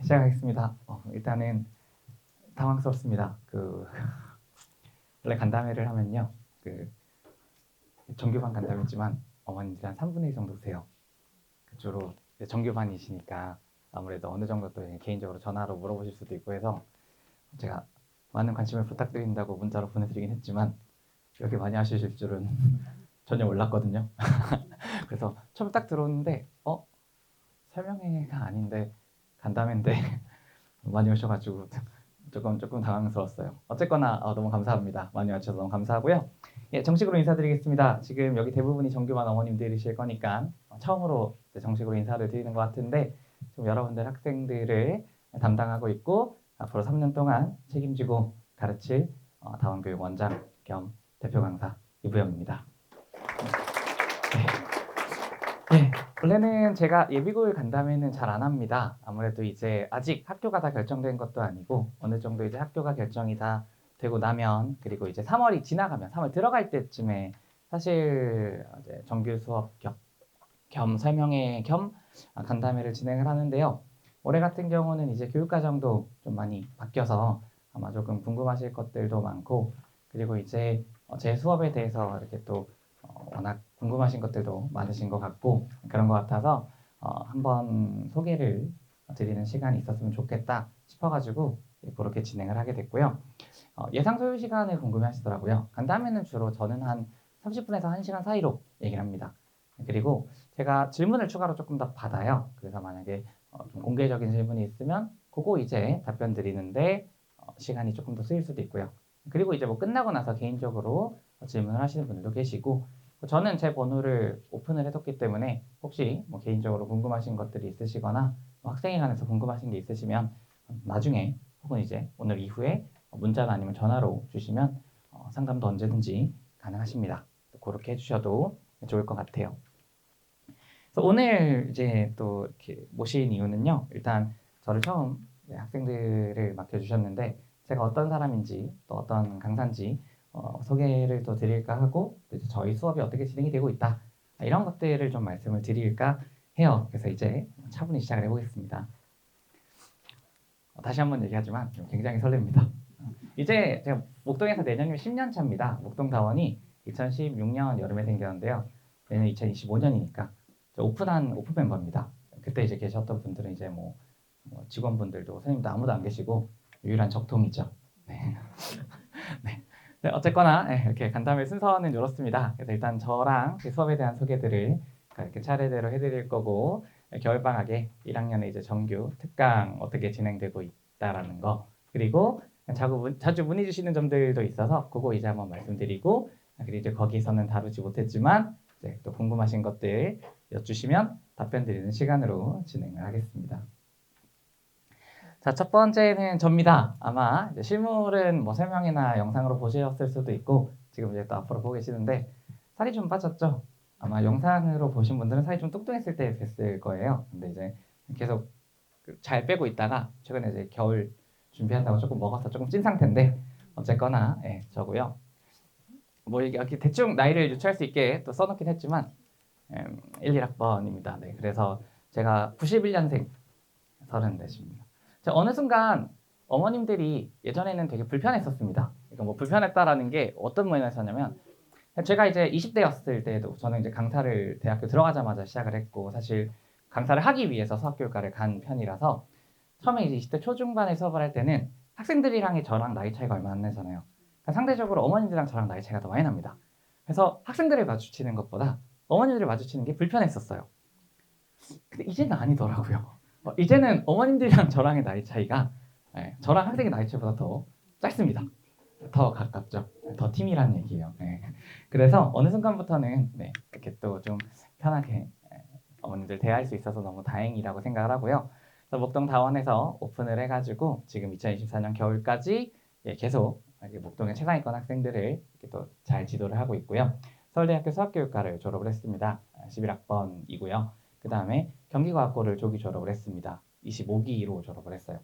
시작하겠습니다. 일단은 당황스럽습니다. 원래 간담회를 하면요, 정규반 간담회지만 어머님들이 한 3분의 1 정도 세요. 주로 정규반이시니까 아무래도 어느 정도 또 개인적으로 전화로 물어보실 수도 있고 해서 제가 많은 관심을 부탁드린다고 문자로 보내드리긴 했지만 이렇게 많이 하실 줄은 전혀 몰랐거든요. 그래서 처음 딱 들어오는데 설명회가 아닌데 간담회인데 많이 오셔가지고 조금 당황스러웠어요. 어쨌거나 너무 감사합니다. 많이 와주셔서 너무 감사하고요. 예, 정식으로 인사드리겠습니다. 지금 여기 대부분이 정규반 어머님들이실 거니까 처음으로 정식으로 인사를 드리는 것 같은데 지금 여러분들 학생들을 담당하고 있고 앞으로 3년 동안 책임지고 가르칠 다원교육원장 겸 대표 강사 이부영입니다. 네, 원래는 제가 예비고일 간담회는 잘 안 합니다. 아무래도 이제 아직 학교가 다 결정된 것도 아니고 어느 정도 이제 학교가 결정이 다 되고 나면 그리고 이제 3월이 지나가면 3월 들어갈 때쯤에 사실 이제 정규 수업 겸 설명회 겸 간담회를 진행을 하는데요. 올해 같은 경우는 이제 교육과정도 좀 많이 바뀌어서 아마 조금 궁금하실 것들도 많고 그리고 이제 제 수업에 대해서 이렇게 또 워낙 궁금하신 것들도 많으신 것 같고 그런 것 같아서 한번 소개를 드리는 시간이 있었으면 좋겠다 싶어가지고 그렇게 진행을 하게 됐고요. 예상 소요 시간을 궁금해하시더라고요. 간담회는 주로 저는 한 30분에서 1시간 사이로 얘기를 합니다. 그리고 제가 질문을 추가로 조금 더 받아요. 그래서 만약에 좀 공개적인 질문이 있으면 그거 이제 답변 드리는데 시간이 조금 더 쓰일 수도 있고요. 그리고 이제 뭐 끝나고 나서 개인적으로 질문을 하시는 분들도 계시고 저는 제 번호를 오픈을 해뒀기 때문에 혹시 뭐 개인적으로 궁금하신 것들이 있으시거나 뭐 학생에 관해서 궁금하신 게 있으시면 나중에 혹은 이제 오늘 이후에 문자나 아니면 전화로 주시면 상담도 언제든지 가능하십니다. 그렇게 해주셔도 좋을 것 같아요. 그래서 오늘 이제 또 이렇게 모신 이유는요. 일단 저를 처음 학생들을 맡겨주셨는데 제가 어떤 사람인지 또 어떤 강사인지 소개를 또 드릴까 하고 이제 저희 수업이 어떻게 진행이 되고 있다 이런 것들을 좀 말씀을 드릴까 해요. 그래서 이제 차분히 시작을 해보겠습니다. 다시 한번 얘기하지만 굉장히 설렙니다. 이제 제가 목동에서 내년이면 10년 차입니다. 목동다원이 2016년 여름에 생겼는데요. 내년 2025년이니까 오픈 멤버입니다. 그때 이제 계셨던 분들은 이제 뭐 직원분들도 선생님도 아무도 안 계시고 유일한 적통이죠. 네. 네. 네, 어쨌거나 이렇게 간담회 순서는 이렇습니다. 그래서 일단 저랑 수업에 대한 소개들을 이렇게 차례대로 해드릴 거고 겨울방학에 1학년에 이제 정규 특강 어떻게 진행되고 있다라는 거 그리고 자주 문의 주시는 점들도 있어서 그거 이제 한번 말씀드리고 그리고 이제 거기서는 다루지 못했지만 이제 또 궁금하신 것들 여쭈시면 답변 드리는 시간으로 진행을 하겠습니다. 자, 첫 번째는 접니다. 아마 이제 실물은 뭐 설명이나 영상으로 보셨을 수도 있고 지금 이제 또 앞으로 보고 계시는데 살이 좀 빠졌죠? 아마 영상으로 보신 분들은 살이 좀 뚱뚱했을 때 뵀을 거예요. 근데 이제 계속 잘 빼고 있다가 최근에 이제 겨울 준비한다고 조금 먹어서 조금 찐 상태인데 어쨌거나 저고요. 뭐 여기 대충 나이를 유추할 수 있게 또 써놓긴 했지만 1, 2학번입니다. 네, 그래서 제가 91년생 34입니다. 어느 순간 어머님들이 예전에는 되게 불편했었습니다. 그러니까 뭐 불편했다라는 게 어떤 면에서냐면 제가 이제 20대였을 때도 저는 이제 강사를 대학교 들어가자마자 시작을 했고 사실 강사를 하기 위해서 수학교육과를 간 편이라서 처음에 이제 20대 초중반에 수업을 할 때는 학생들이랑이 저랑 나이 차이가 얼마 안 나잖아요. 그러니까 상대적으로 어머님들이랑 저랑 나이 차이가 더 많이 납니다. 그래서 학생들을 마주치는 것보다 어머님들을 마주치는 게 불편했었어요. 근데 이제는 아니더라고요. 이제는 어머님들이랑 저랑의 나이 차이가 저랑 학생의 나이 차이보다 더 짧습니다. 더 가깝죠. 더 팀이라는 얘기예요. 그래서 어느 순간부터는 이렇게 또 좀 편하게 어머님들 대할 수 있어서 너무 다행이라고 생각을 하고요. 그래서 목동 다원에서 오픈을 해가지고 지금 2024년 겨울까지 계속 목동의 최상위권 학생들을 또 잘 지도를 하고 있고요. 서울대학교 수학교육과를 졸업을 했습니다. 11학번이고요. 그 다음에 경기과학고를 조기 졸업을 했습니다. 25기로 졸업을 했어요.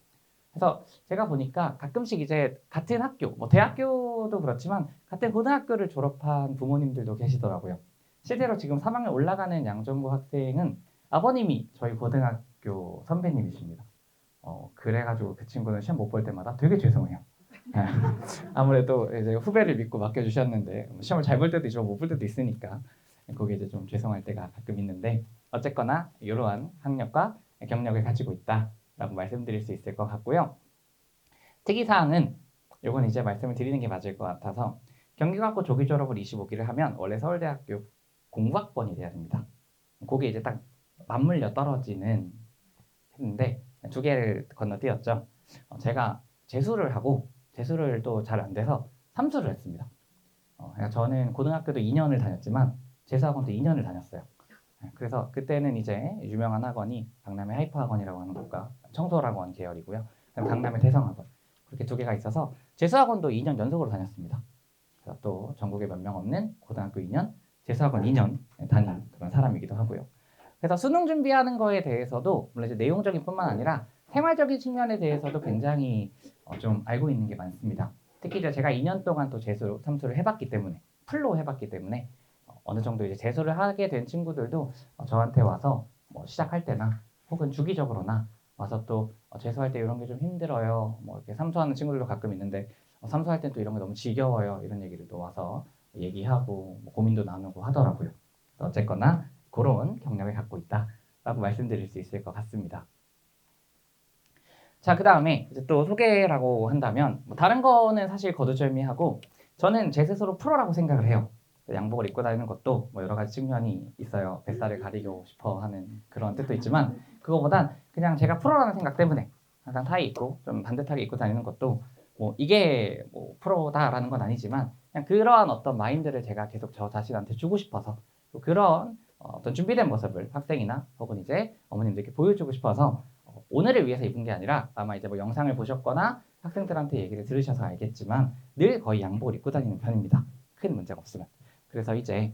그래서 제가 보니까 가끔씩 이제 같은 학교, 뭐 대학교도 그렇지만 같은 고등학교를 졸업한 부모님들도 계시더라고요. 실제로 지금 3학년 올라가는 양정구 학생은 아버님이 저희 고등학교 선배님이십니다. 그래가지고 그 친구는 시험 못 볼 때마다 되게 죄송해요. 아무래도 이제 후배를 믿고 맡겨주셨는데 시험을 잘 볼 때도 있지만 못 볼 때도 있으니까 거기에 이제 좀 죄송할 때가 가끔 있는데 어쨌거나 이러한 학력과 경력을 가지고 있다라고 말씀드릴 수 있을 것 같고요. 특이사항은 이건 이제 말씀을 드리는 게 맞을 것 같아서 경기과학부 조기 졸업을 25기를 하면 원래 서울대학교 공부학번이 돼야 됩니다. 그게 이제 딱 맞물려 떨어지는 했는데 두 개를 건너뛰었죠. 제가 재수를 하고 재수를 또 잘 안 돼서 삼수를 했습니다. 그러니까 저는 고등학교도 2년을 다녔지만 재수학원도 2년을 다녔어요. 그래서 그때는 이제 유명한 학원이 강남의 하이퍼학원이라고 하는 곳과 청솔학원 계열이고요. 강남의 대성학원 그렇게 두 개가 있어서 재수학원도 2년 연속으로 다녔습니다. 그래서 또 전국에 몇 명 없는 고등학교 2년, 재수학원 2년 다닌 그런 사람이기도 하고요. 그래서 수능 준비하는 거에 대해서도 물론 이제 내용적인 뿐만 아니라 생활적인 측면에 대해서도 굉장히 좀 알고 있는 게 많습니다. 특히 이제 제가 2년 동안 또 재수, 삼수를 해봤기 때문에 풀로 해봤기 때문에 어느 정도 이제 재수를 하게 된 친구들도 저한테 와서 뭐 시작할 때나 혹은 주기적으로나 와서 또 재수할 때 이런 게 좀 힘들어요. 뭐 이렇게 삼수하는 친구들도 가끔 있는데 삼수할 땐 또 이런 게 너무 지겨워요. 이런 얘기를 또 와서 얘기하고 뭐 고민도 나누고 하더라고요. 어쨌거나 그런 경력을 갖고 있다라고 말씀드릴 수 있을 것 같습니다. 자, 그 다음에 이제 또 소개라고 한다면 뭐 다른 거는 사실 거두절미하고 저는 제 스스로 프로라고 생각을 해요. 양복을 입고 다니는 것도 뭐 여러 가지 측면이 있어요. 뱃살을 가리고 싶어 하는 그런 뜻도 있지만 그거보단 그냥 제가 프로라는 생각 때문에 항상 타이 입고 좀 반듯하게 입고 다니는 것도 뭐 이게 뭐 프로다라는 건 아니지만 그냥 그러한 어떤 마인드를 제가 계속 저 자신한테 주고 싶어서 또 그런 어떤 준비된 모습을 학생이나 혹은 이제 어머님들께 보여주고 싶어서 오늘을 위해서 입은 게 아니라 아마 이제 뭐 영상을 보셨거나 학생들한테 얘기를 들으셔서 알겠지만 늘 거의 양복을 입고 다니는 편입니다. 큰 문제가 없으면. 그래서 이제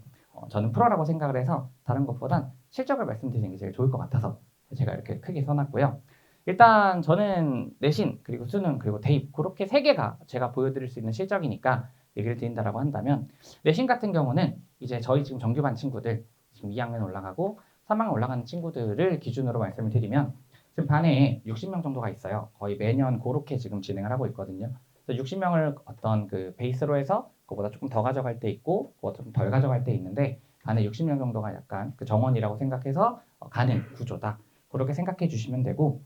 저는 프로라고 생각을 해서 다른 것보단 실적을 말씀드리는 게 제일 좋을 것 같아서 제가 이렇게 크게 써놨고요. 일단 저는 내신 그리고 수능 그리고 대입 그렇게 세 개가 제가 보여드릴 수 있는 실적이니까 얘기를 드린다라고 한다면 내신 같은 경우는 이제 저희 지금 정규반 친구들 지금 2학년 올라가고 3학년 올라가는 친구들을 기준으로 말씀을 드리면 지금 반에 60명 정도가 있어요. 거의 매년 그렇게 지금 진행을 하고 있거든요. 그래서 60명을 어떤 그 베이스로 해서 그보다 조금 더 가져갈 때 있고 그보다 좀 덜 가져갈 때 있는데 반에 60명 정도가 약간 그 정원이라고 생각해서 가는 구조다. 그렇게 생각해 주시면 되고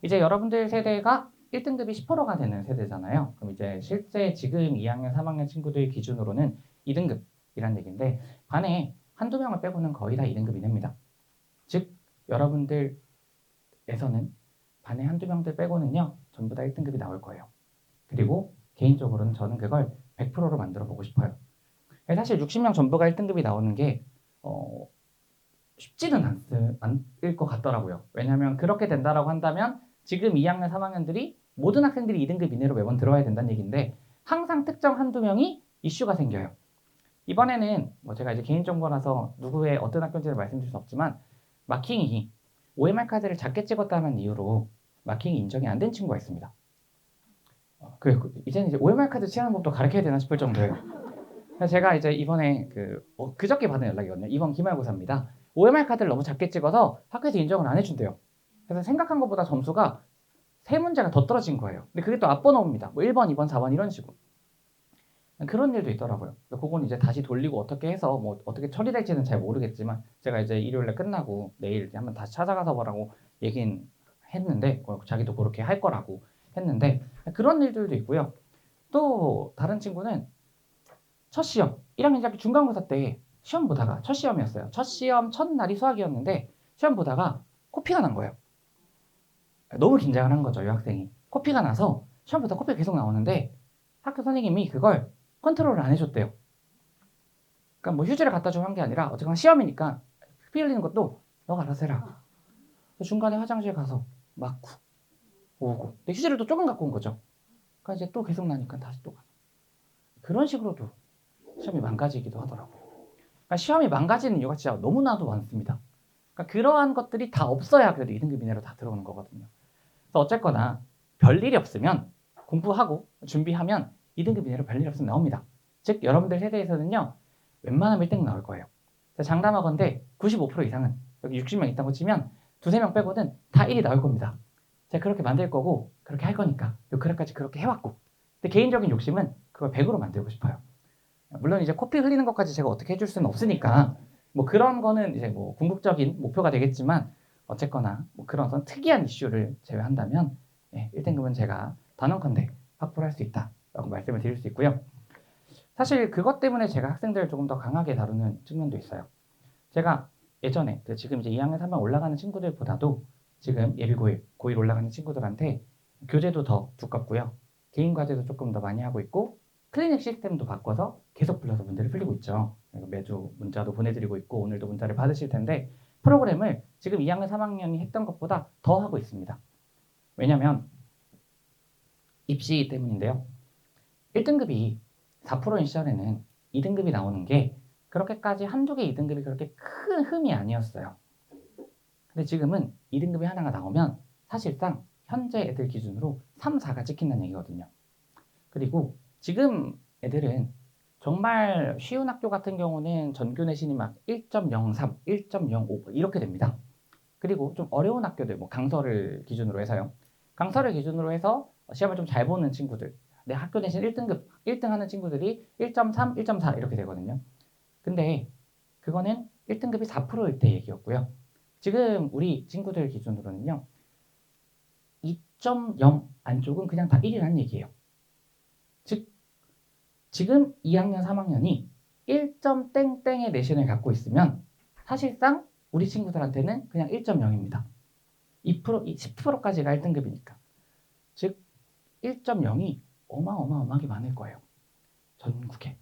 이제 여러분들 세대가 1등급이 10%가 되는 세대잖아요. 그럼 이제 실제 지금 2학년, 3학년 친구들 기준으로는 2등급이란 얘기인데 반에 한두 명을 빼고는 거의 다 2등급이 됩니다. 즉 여러분들에서는 반에 한두 명들 빼고는요 전부 다 1등급이 나올 거예요. 그리고 개인적으로는 저는 그걸 100%로 만들어 보고 싶어요. 사실 60명 전부가 1등급이 나오는 게 쉽지는 않을 것 같더라고요. 왜냐하면 그렇게 된다라고 한다면 지금 2학년, 3학년들이 모든 학생들이 2등급 이내로 매번 들어와야 된다는 얘기인데 항상 특정 한두 명이 이슈가 생겨요. 이번에는 뭐 제가 이제 개인정보라서 누구의 어떤 학교인지를 말씀드릴 수 없지만 마킹이 OMR 카드를 작게 찍었다는 이유로 마킹이 인정이 안 된 친구가 있습니다. 이제는 이제 OMR 카드 칠하는 법도 가르쳐야 되나 싶을 정도예요. 제가 이제 이번에 그저께 받은 연락이거든요. 이번 기말고사입니다. OMR 카드를 너무 작게 찍어서 학교에서 인정을 안 해준대요. 그래서 생각한 것보다 점수가 3문제가 더 떨어진 거예요. 근데 그게 또 앞번호입니다. 뭐 1번, 2번, 4번 이런 식으로. 그런 일도 있더라고요. 그건 이제 다시 돌리고 어떻게 해서 뭐 어떻게 처리될지는 잘 모르겠지만 제가 이제 일요일에 끝나고 내일 한번 다시 찾아가서 보라고 얘기는 했는데 자기도 그렇게 할 거라고 했는데 그런 일들도 있고요. 또 다른 친구는 첫 시험 1학년 1학기 중간고사 때 시험 보다가 첫 시험이었어요. 첫 시험 첫날이 수학이었는데 시험 보다가 코피가 난 거예요. 너무 긴장을 한 거죠. 이 학생이. 코피가 나서 시험 보다 코피가 계속 나오는데 학교 선생님이 그걸 컨트롤을 안 해줬대요. 그러니까 뭐 휴지를 갖다 주고 한 게 아니라 어쨌거나 시험이니까 피 흘리는 것도 너가 알아서 해라. 중간에 화장실 가서 맞고 오고 근데 휴지를 또 조금 갖고 온 거죠. 그러니까 이제 또 계속 나니까 다시 또 가. 그런 식으로도 시험이 망가지기도 하더라고요. 그러니까 시험이 망가지는 이유가 진짜 너무나도 많습니다. 그러니까 그러한 것들이 다 없어야 그래도 2등급 이내로 다 들어오는 거거든요. 그래서 어쨌거나 별일이 없으면 공부하고 준비하면 2등급 이내로 별일 없으면 나옵니다. 즉 여러분들 세대에서는요 웬만하면 1등 나올 거예요. 장담하건대 95% 이상은 여기 60명 있다고 치면 두세 명 빼고는 다 1이 나올 겁니다. 제가 그렇게 만들 거고 그렇게 할 거니까 그래까지 그렇게 해왔고 근데 개인적인 욕심은 그걸 100으로 만들고 싶어요. 물론 이제 코피 흘리는 것까지 제가 어떻게 해줄 수는 없으니까 뭐 그런 거는 이제 뭐 궁극적인 목표가 되겠지만 어쨌거나 뭐 그런 어떤 특이한 이슈를 제외한다면 1등급은 제가 단언컨대 확보를 할 수 있다라고 말씀을 드릴 수 있고요. 사실 그것 때문에 제가 학생들을 조금 더 강하게 다루는 측면도 있어요. 제가 예전에 지금 이제 2학년 3반 올라가는 친구들보다도 지금 예비 고1 올라가는 친구들한테 교재도 더 두껍고요. 개인 과제도 조금 더 많이 하고 있고 클리닉 시스템도 바꿔서 계속 불러서 문제를 풀리고 있죠. 매주 문자도 보내드리고 있고 오늘도 문자를 받으실 텐데 프로그램을 지금 2학년 3학년이 했던 것보다 더 하고 있습니다. 왜냐하면 입시 때문인데요. 1등급이 4%인 시절에는 2등급이 나오는 게 그렇게까지 한두 개 2등급이 그렇게 큰 흠이 아니었어요. 근데 지금은 2등급이 하나가 나오면 사실상 현재 애들 기준으로 3, 4가 찍힌다는 얘기거든요. 그리고 지금 애들은 정말 쉬운 학교 같은 경우는 전교 내신이 막 1.03, 1.05 이렇게 됩니다. 그리고 좀 어려운 학교들, 뭐 강서를 기준으로 해서요. 강서를 기준으로 해서 시험을 좀 잘 보는 친구들, 내 학교 내신 1등급, 1등 하는 친구들이 1.3, 1.4 이렇게 되거든요. 근데 그거는 1등급이 4%일 때 얘기였고요. 지금 우리 친구들 기준으로는요. 2.0 안쪽은 그냥 다 1이라는 얘기예요. 즉 지금 2학년, 3학년이 1점 땡땡의 내신을 갖고 있으면 사실상 우리 친구들한테는 그냥 1.0입니다. 2%, 10%까지가 1등급이니까. 즉 1.0이 어마어마하게 많을 거예요. 전국에.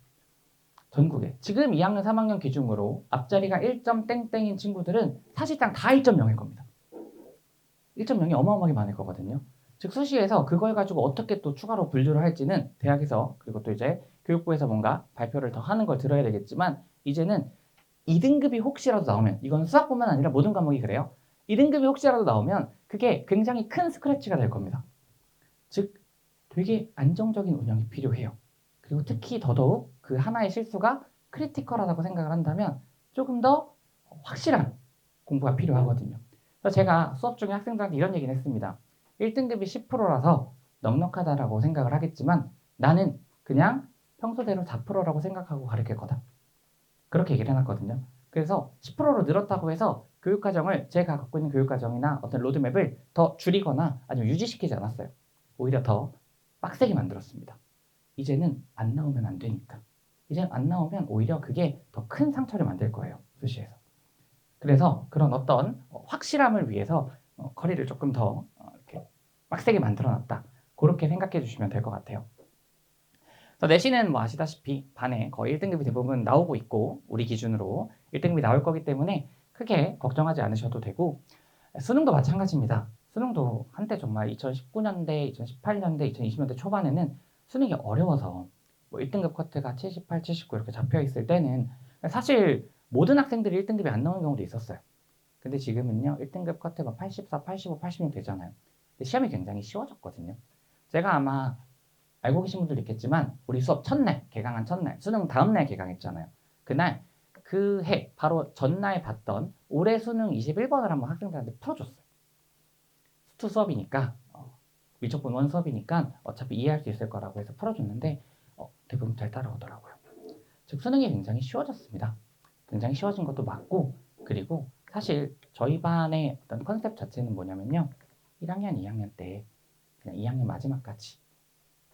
지금 2학년, 3학년 기준으로 앞자리가 1점 땡땡인 친구들은 사실상 다 1.0일 겁니다. 1.0이 어마어마하게 많을 거거든요. 즉 수시에서 그걸 가지고 어떻게 또 추가로 분류를 할지는 대학에서 그리고 또 이제 교육부에서 뭔가 발표를 더 하는 걸 들어야 되겠지만 이제는 2등급이 혹시라도 나오면 이건 수학뿐만 아니라 모든 과목이 그래요. 2등급이 혹시라도 나오면 그게 굉장히 큰 스크래치가 될 겁니다. 즉 되게 안정적인 운영이 필요해요. 그리고 특히 더더욱 그 하나의 실수가 크리티컬하다고 생각을 한다면 조금 더 확실한 공부가 필요하거든요. 그래서 제가 수업 중에 학생들한테 이런 얘기를 했습니다. 1등급이 10%라서 넉넉하다라고 생각을 하겠지만 나는 그냥 평소대로 4%라고 생각하고 가르칠 거다. 그렇게 얘기를 해놨거든요. 그래서 10%로 늘었다고 해서 교육과정을 제가 갖고 있는 교육과정이나 어떤 로드맵을 더 줄이거나 아니면 유지시키지 않았어요. 오히려 더 빡세게 만들었습니다. 이제는 안 나오면 안 되니까. 이제 안 나오면 오히려 그게 더 큰 상처를 만들 거예요. 수시에서. 그래서 그런 어떤 확실함을 위해서 커리를 조금 더 이렇게 빡세게 만들어놨다. 그렇게 생각해 주시면 될 것 같아요. 그래서 내신은 뭐 아시다시피 반에 거의 1등급이 대부분 나오고 있고 우리 기준으로 1등급이 나올 거기 때문에 크게 걱정하지 않으셔도 되고 수능도 마찬가지입니다. 수능도 한때 정말 2019년대, 2018년대, 2020년대 초반에는 수능이 어려워서 뭐 1등급 커트가 78, 79 이렇게 잡혀 있을 때는 사실 모든 학생들이 1등급이 안 나오는 경우도 있었어요. 근데 지금은요 1등급 커트가 84, 85, 86 되잖아요. 근데 시험이 굉장히 쉬워졌거든요. 제가 아마 알고 계신 분들도 있겠지만 우리 수업 첫날, 개강한 첫날, 수능 다음날 개강했잖아요. 그날 그 해 바로 전날 봤던 올해 수능 21번을 한번 학생들한테 풀어줬어요. 수투 수업이니까 미적분 원 수업이니까 어차피 이해할 수 있을 거라고 해서 풀어줬는데 대부분 잘 따라오더라고요. 즉 수능이 굉장히 쉬워졌습니다. 굉장히 쉬워진 것도 맞고 그리고 사실 저희 반의 어떤 컨셉 자체는 뭐냐면요. 1학년, 2학년 때 그냥 2학년 마지막까지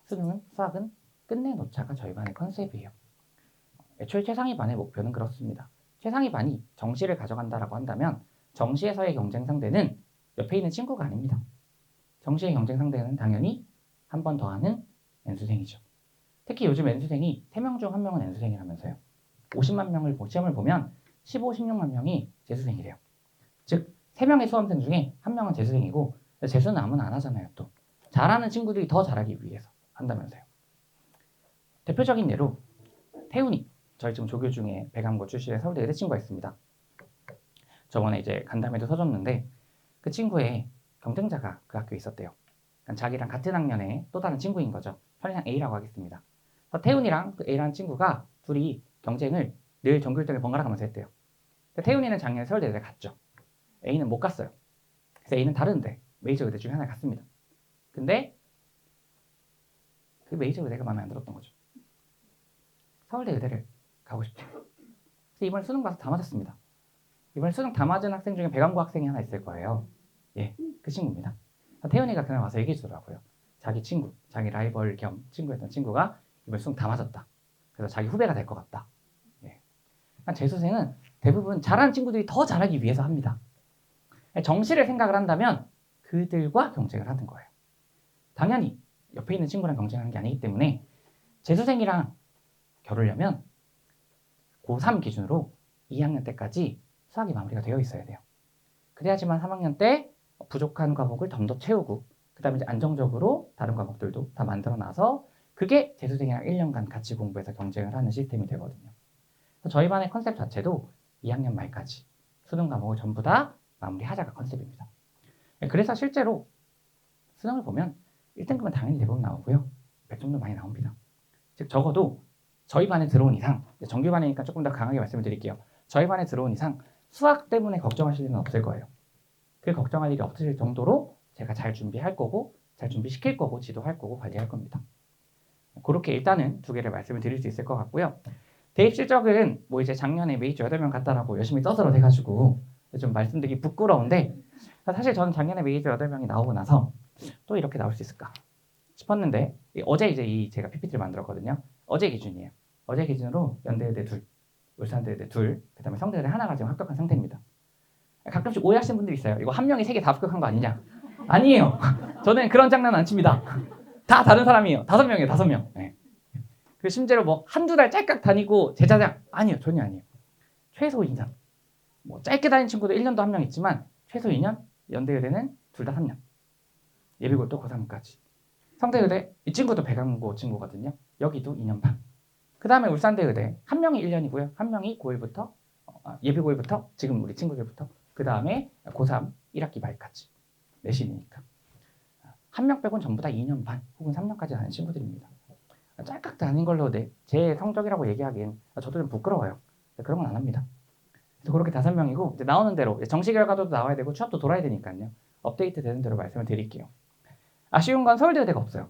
수능은 수학은 끝내놓자가 저희 반의 컨셉이에요. 애초에 최상위 반의 목표는 그렇습니다. 최상위 반이 정시를 가져간다라고 한다면 정시에서의 경쟁 상대는 옆에 있는 친구가 아닙니다. 정시의 경쟁 상대는 당연히 한 번 더 하는 N수생이죠. 특히 요즘 N수생이 3명 중 1명은 N수생이라면서요. 50만 명을 시험을 보면 15, 16만 명이 재수생이래요. 즉 3명의 수험생 중에 1명은 재수생이고 재수는 아무나 안 하잖아요. 또 잘하는 친구들이 더 잘하기 위해서 한다면서요. 대표적인 예로 태훈이 저희 지금 조교 중에 배감고 출신의 서울대 의대 친구가 있습니다. 저번에 이제 간담회도 서줬는데 그 친구의 경쟁자가 그 학교에 있었대요. 그러니까 자기랑 같은 학년의 또 다른 친구인 거죠. 편의상 A라고 하겠습니다. 그래서 태훈이랑 그 A라는 친구가 둘이 경쟁을 늘 전교 1등을 번갈아 가면서 했대요. 태훈이는 작년에 서울대 의대 갔죠. A는 못 갔어요. 그래서 A는 다른데 메이저 의대 중에 하나 갔습니다. 근데 그 메이저 의대가 마음에 안 들었던 거죠. 서울대 의대를 가고 싶죠. 그래서 이번에 수능 봐서 다 맞았습니다. 이번에 수능 다 맞은 학생 중에 배강고 학생이 하나 있을 거예요. 예, 그 친구입니다. 태연이가 그날 와서 얘기해 주더라고요. 자기 친구, 자기 라이벌 겸 친구였던 친구가 이번 수능 다 맞았다. 그래서 자기 후배가 될 것 같다. 예. 재수생은 대부분 잘하는 친구들이 더 잘하기 위해서 합니다. 정시를 생각을 한다면 그들과 경쟁을 하는 거예요. 당연히 옆에 있는 친구랑 경쟁하는 게 아니기 때문에 재수생이랑 겨루려면 고3 기준으로 2학년 때까지 수학이 마무리가 되어 있어야 돼요. 그래야지만 3학년 때 부족한 과목을 좀 더 채우고 그 다음에 이제 안정적으로 다른 과목들도 다 만들어놔서 그게 재수생이랑 1년간 같이 공부해서 경쟁을 하는 시스템이 되거든요. 그래서 저희 반의 컨셉 자체도 2학년 말까지 수능 과목을 전부 다 마무리하자가 컨셉입니다. 그래서 실제로 수능을 보면 1등급은 당연히 대부분 나오고요. 100점도 많이 나옵니다. 즉 적어도 저희 반에 들어온 이상, 정규반이니까 조금 더 강하게 말씀을 드릴게요. 저희 반에 들어온 이상 수학 때문에 걱정하실 일은 없을 거예요. 그 걱정할 일이 없으실 정도로 제가 잘 준비할 거고 잘 준비시킬 거고 지도할 거고 관리할 겁니다. 그렇게 일단은 두 개를 말씀을 드릴 수 있을 것 같고요. 대입 실적은 뭐 이제 작년에 메이저 8명 갔다라고 열심히 떠들어 대가지고 좀 말씀드리기 부끄러운데 사실 저는 작년에 메이저 8명이 나오고 나서 또 이렇게 나올 수 있을까 싶었는데 어제 이제 제가 PPT를 만들었거든요. 어제 기준이에요. 어제 기준으로 연대의대 2, 울산대의대 2, 그 다음에 성대의대 하나가 지금 합격한 상태입니다. 가끔씩 오해하시는 분들이 있어요. 이거 한 명이 3개 다 합격한 거 아니냐? 아니에요. 저는 그런 장난 안 칩니다. 다 다른 사람이에요. 5명이에요. 5명. 네. 그리고 심지어 뭐 한두 달 짤깍 다니고 제자장 아니에요. 전혀 아니에요. 최소 2년. 뭐 짧게 다닌 친구도 1년도 한 명 있지만 최소 2년, 연대의대는 둘 다 3년. 예비고도 고3까지. 성대의대 이 친구도 배강고 친구거든요. 여기도 2년 반. 그 다음에 울산대의대 한 명이 1년이고요. 한 명이 고1부터 예비 고1부터 지금 우리 친구들부터 그 다음에 고3 1학기 말까지 내신이니까 한 명 빼곤 전부 다 2년 반 혹은 3년까지 다니는 친구들입니다. 짤깍 다닌 걸로 제 성적이라고 얘기하기엔 저도 좀 부끄러워요. 그런 건 안 합니다. 그래서 그렇게 5명이고 이제 나오는 대로 정시 결과도 나와야 되고 취업도 돌아야 되니까요. 업데이트 되는 대로 말씀을 드릴게요. 아쉬운 건 서울대의대가 없어요.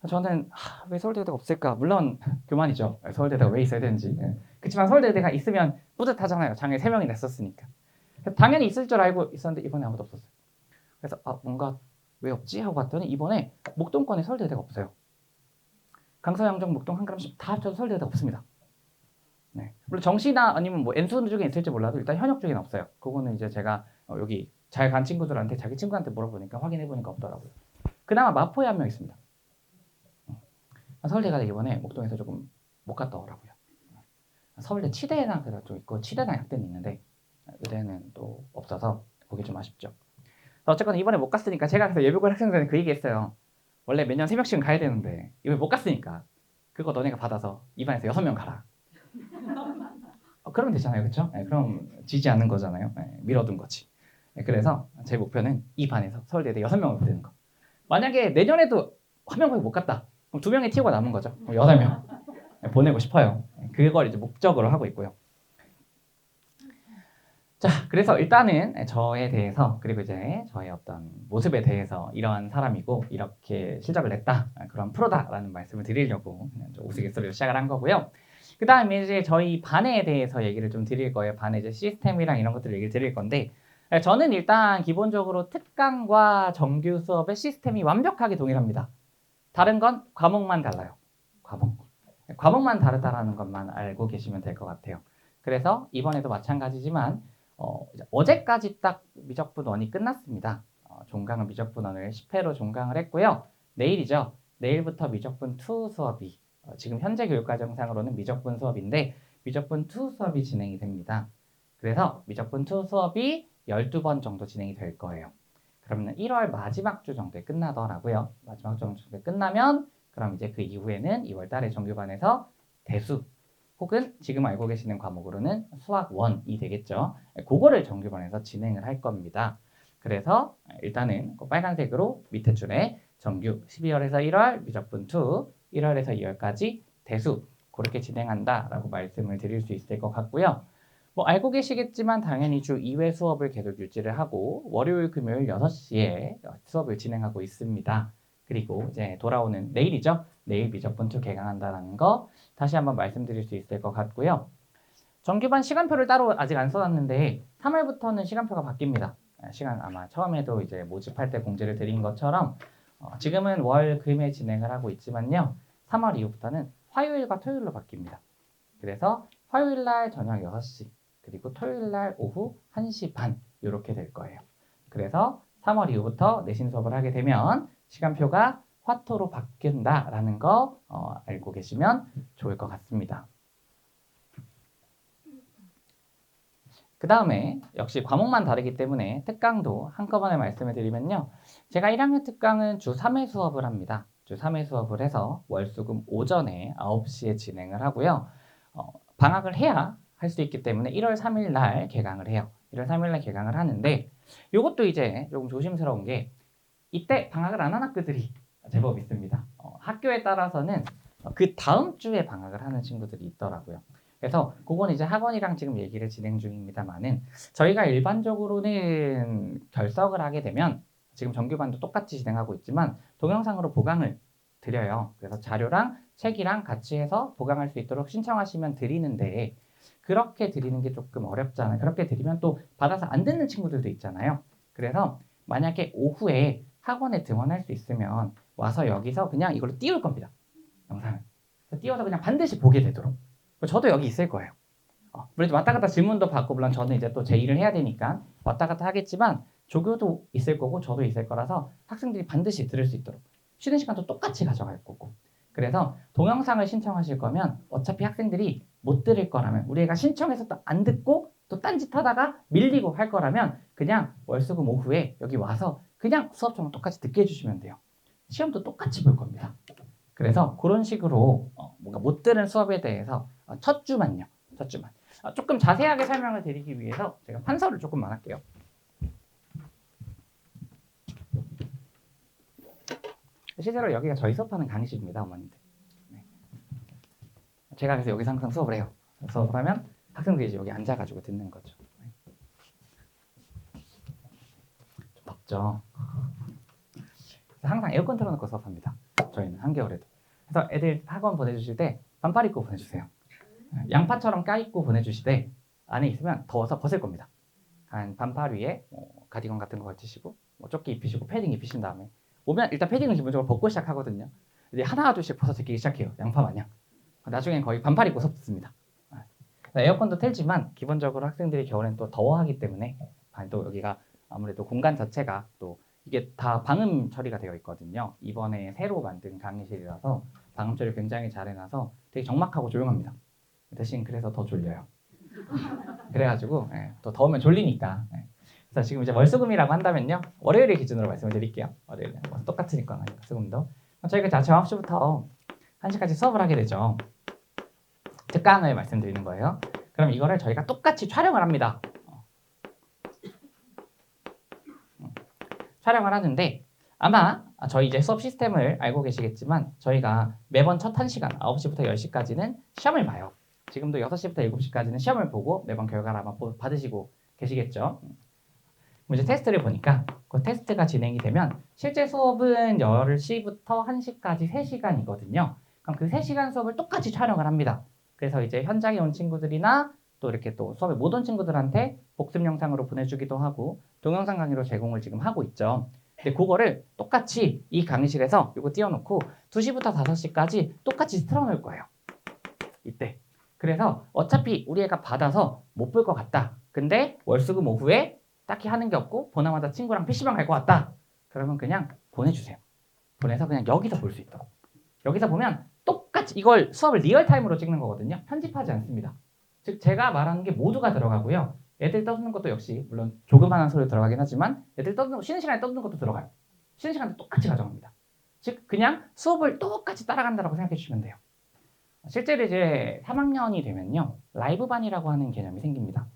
저는 왜 서울대의대가 없을까? 물론 교만이죠. 서울대의대가 왜 있어야 되는지. 그렇지만 서울대의대가 있으면 뿌듯하잖아요. 장애 3명이 냈었으니까. 당연히 있을 줄 알고 있었는데 이번에 아무도 없었어요. 그래서 뭔가 왜 없지? 하고 봤더니 이번에 목동권에 서울대의대가 없어요. 강서양정, 목동, 한가람시 다 합쳐서 서울대의대가 없습니다. 네. 물론 정시나 아니면 뭐 N수 중에 있을지 몰라도 일단 현역 중에는 없어요. 그거는 이제 제가 여기 잘 간 친구들한테 자기 친구한테 물어보니까 확인해보니까 없더라고요. 그나마 마포에 한 명 있습니다. 서울대가 이번에 목동에서 조금 못 갔다 오라고요. 서울대 치대나 그래도 좀 있고 치대나 약대는 있는데 의대는 또 없어서 그게 좀 아쉽죠. 어쨌거나 이번에 못 갔으니까 제가 그래서 예비고 학생들한테 그 얘기했어요. 원래 매년 3명씩은 가야 되는데 이번에 못 갔으니까 그거 너네가 받아서 입안에서 6명 가라. 그러면 되잖아요. 그렇죠? 네, 그럼 지지 않는 거잖아요. 네, 밀어둔 거지. 네, 그래서 제 목표는 이 반에서 서울대에 6명을 보내는 거. 만약에 내년에도 한 명 거의 못 갔다. 그럼 2명의 티오가 남은 거죠. 8명 보내고 싶어요. 그걸 이제 목적으로 하고 있고요. 자, 그래서 일단은 저에 대해서 그리고 이제 저의 어떤 모습에 대해서 이러한 사람이고 이렇게 실적을 냈다 그런 프로다라는 말씀을 드리려고 우스갯소리로 시작을 한 거고요. 그 다음에 이제 저희 반에 대해서 얘기를 좀 드릴 거예요. 반의 이제 시스템이랑 이런 것들을 얘기를 드릴 건데 저는 일단 기본적으로 특강과 정규 수업의 시스템이 완벽하게 동일합니다. 다른 건 과목만 달라요. 과목만 다르다라는 것만 알고 계시면 될 것 같아요. 그래서 이번에도 마찬가지지만 어제까지 딱 미적분 1이 끝났습니다. 종강은 미적분 1을 10회로 종강을 했고요. 내일이죠. 내일부터 미적분 2 수업이 지금 현재 교육과정상으로는 미적분 수업인데 미적분 2 수업이 진행이 됩니다. 그래서 미적분 2 수업이 12번 정도 진행이 될 거예요. 그러면 1월 마지막 주 정도에 끝나더라고요. 마지막 주 정도에 끝나면 그럼 이제 그 이후에는 2월 달에 정규반에서 대수 혹은 지금 알고 계시는 과목으로는 수학 1이 되겠죠. 그거를 정규반에서 진행을 할 겁니다. 그래서 일단은 빨간색으로 밑에 줄에 정규 12월에서 1월 미적분 2, 1월에서 2월까지 대수 그렇게 진행한다라고 말씀을 드릴 수 있을 것 같고요. 뭐 알고 계시겠지만 당연히 주 2회 수업을 계속 유지를 하고 월요일, 금요일 6시에 수업을 진행하고 있습니다. 그리고 이제 돌아오는 내일이죠. 내일 미적분2 개강한다는 거 다시 한번 말씀드릴 수 있을 것 같고요. 정규반 시간표를 따로 아직 안 써놨는데 3월부터는 시간표가 바뀝니다. 시간 아마 처음에도 이제 모집할 때 공지를 드린 것처럼 지금은 월, 금에 진행을 하고 있지만요. 3월 이후부터는 화요일과 토요일로 바뀝니다. 그래서 화요일 날 저녁 6시 그리고 토요일 날 오후 1시 반 이렇게 될 거예요. 그래서 3월 이후부터 내신 수업을 하게 되면 시간표가 화토로 바뀐다라는 거 알고 계시면 좋을 것 같습니다. 그 다음에 역시 과목만 다르기 때문에 특강도 한꺼번에 말씀을 드리면요. 제가 1학년 특강은 주 3회 수업을 합니다. 주 3회 수업을 해서 월수금 오전에 9시에 진행을 하고요. 방학을 해야 할 수 있기 때문에 1월 3일 날 개강을 해요. 1월 3일 날 개강을 하는데 이것도 이제 조금 조심스러운 게 이때 방학을 안 한 학교들이 제법 있습니다. 학교에 따라서는 그 다음 주에 방학을 하는 친구들이 있더라고요. 그래서 그건 이제 학원이랑 지금 얘기를 진행 중입니다만은 저희가 일반적으로는 결석을 하게 되면 지금 정규반도 똑같이 진행하고 있지만 동영상으로 보강을 드려요. 그래서 자료랑 책이랑 같이 해서 보강할 수 있도록 신청하시면 드리는데 그렇게 드리는 게 조금 어렵잖아요. 그렇게 드리면 또 받아서 안 듣는 친구들도 있잖아요. 그래서 만약에 오후에 학원에 등원할 수 있으면 와서 여기서 그냥 이걸로 띄울 겁니다. 영상을. 띄워서 그냥 반드시 보게 되도록. 저도 여기 있을 거예요. 물론 왔다 갔다 질문도 받고 물론 저는 이제 또 제 일을 해야 되니까 왔다 갔다 하겠지만 조교도 있을 거고 저도 있을 거라서 학생들이 반드시 들을 수 있도록 쉬는 시간도 똑같이 가져갈 거고 그래서 동영상을 신청하실 거면 어차피 학생들이 못 들을 거라면 우리 애가 신청해서 또 안 듣고 또 딴짓 하다가 밀리고 할 거라면 그냥 월수금 오후에 여기 와서 그냥 수업처럼 똑같이 듣게 해주시면 돼요. 시험도 똑같이 볼 겁니다. 그래서 그런 식으로 뭔가 못 들은 수업에 대해서 첫 주만요. 첫 주만. 조금 자세하게 설명을 드리기 위해서 제가 판서를 조금만 할게요. 실제로 여기가 저희 수업하는 강의실입니다, 어머님들. 네. 제가 그래서 여기서 항상 수업을 해요. 수업을 하면 학생들이 이제 여기 앉아가지고 듣는 거죠. 네. 좀 덥죠. 항상 에어컨 틀어놓고 수업합니다. 저희는 한겨울에도. 그래서 애들 학원 보내주실 때 반팔 입고 보내주세요. 양파처럼 껴입고 보내주시되 안에 있으면 더워서 벗을 겁니다. 한 반팔 위에 가디건 같은 거 걸치시고 조끼 입히시고 패딩 입히신 다음에 오면 일단 패딩은 기본적으로 벗고 시작하거든요. 이제 하나 둘씩 벗어 제끼기 시작해요. 양파 마냥. 나중엔 거의 반팔 입고 수업 듣습니다. 에어컨도 틀지만 기본적으로 학생들이 겨울엔 또 더워하기 때문에 또 여기가 아무래도 공간 자체가 또 이게 다 방음 처리가 되어 있거든요. 이번에 새로 만든 강의실이라서 방음 처리 굉장히 잘 해놔서 되게 적막하고 조용합니다. 대신 그래서 더 졸려요. 그래가지고 또 더우면 졸리니까. 그래서 지금 이제 월수금이라고 한다면요. 월요일을 기준으로 말씀을 드릴게요. 월요일은 뭐 똑같으니까 수금도. 저희가 아침 9시부터 1시까지 수업을 하게 되죠. 특강을 말씀드리는 거예요. 그럼 이거를 저희가 똑같이 촬영을 합니다. 촬영을 하는데 아마 저희 이제 수업 시스템을 알고 계시겠지만 저희가 매번 첫 1시간 9시부터 10시까지는 시험을 봐요. 지금도 6시부터 7시까지는 시험을 보고 매번 결과를 아마 받으시고 계시겠죠. 이제 테스트를 보니까 그 테스트가 진행이 되면 실제 수업은 10시부터 1시까지 3시간이거든요. 그럼 그 3시간 수업을 똑같이 촬영을 합니다. 그래서 이제 현장에 온 친구들이나 또 이렇게 또 수업에 못 온 친구들한테 복습 영상으로 보내주기도 하고 동영상 강의로 제공을 지금 하고 있죠. 근데 그거를 똑같이 이 강의실에서 이거 띄워놓고 2시부터 5시까지 똑같이 틀어놓을 거예요. 이때. 그래서 어차피 우리 애가 받아서 못 볼 것 같다. 근데 월수금 오후에 딱히 하는 게 없고 보나마나 친구랑 PC방 갈 것 같다. 그러면 그냥 보내주세요. 보내서 그냥 여기서 볼 수 있도록. 여기서 보면 똑같이 이걸 수업을 리얼타임으로 찍는 거거든요. 편집하지 않습니다. 즉 제가 말하는 게 모두가 들어가고요. 애들 떠드는 것도 역시 물론 조그마한 소리 들어가긴 하지만 애들 떠드는 쉬는 시간에 떠드는 것도 들어가요. 쉬는 시간도 똑같이 가져갑니다. 즉 그냥 수업을 똑같이 따라간다고 생각해 주시면 돼요. 실제로 이제 3학년이 되면요. 라이브반이라고 하는 개념이 생깁니다.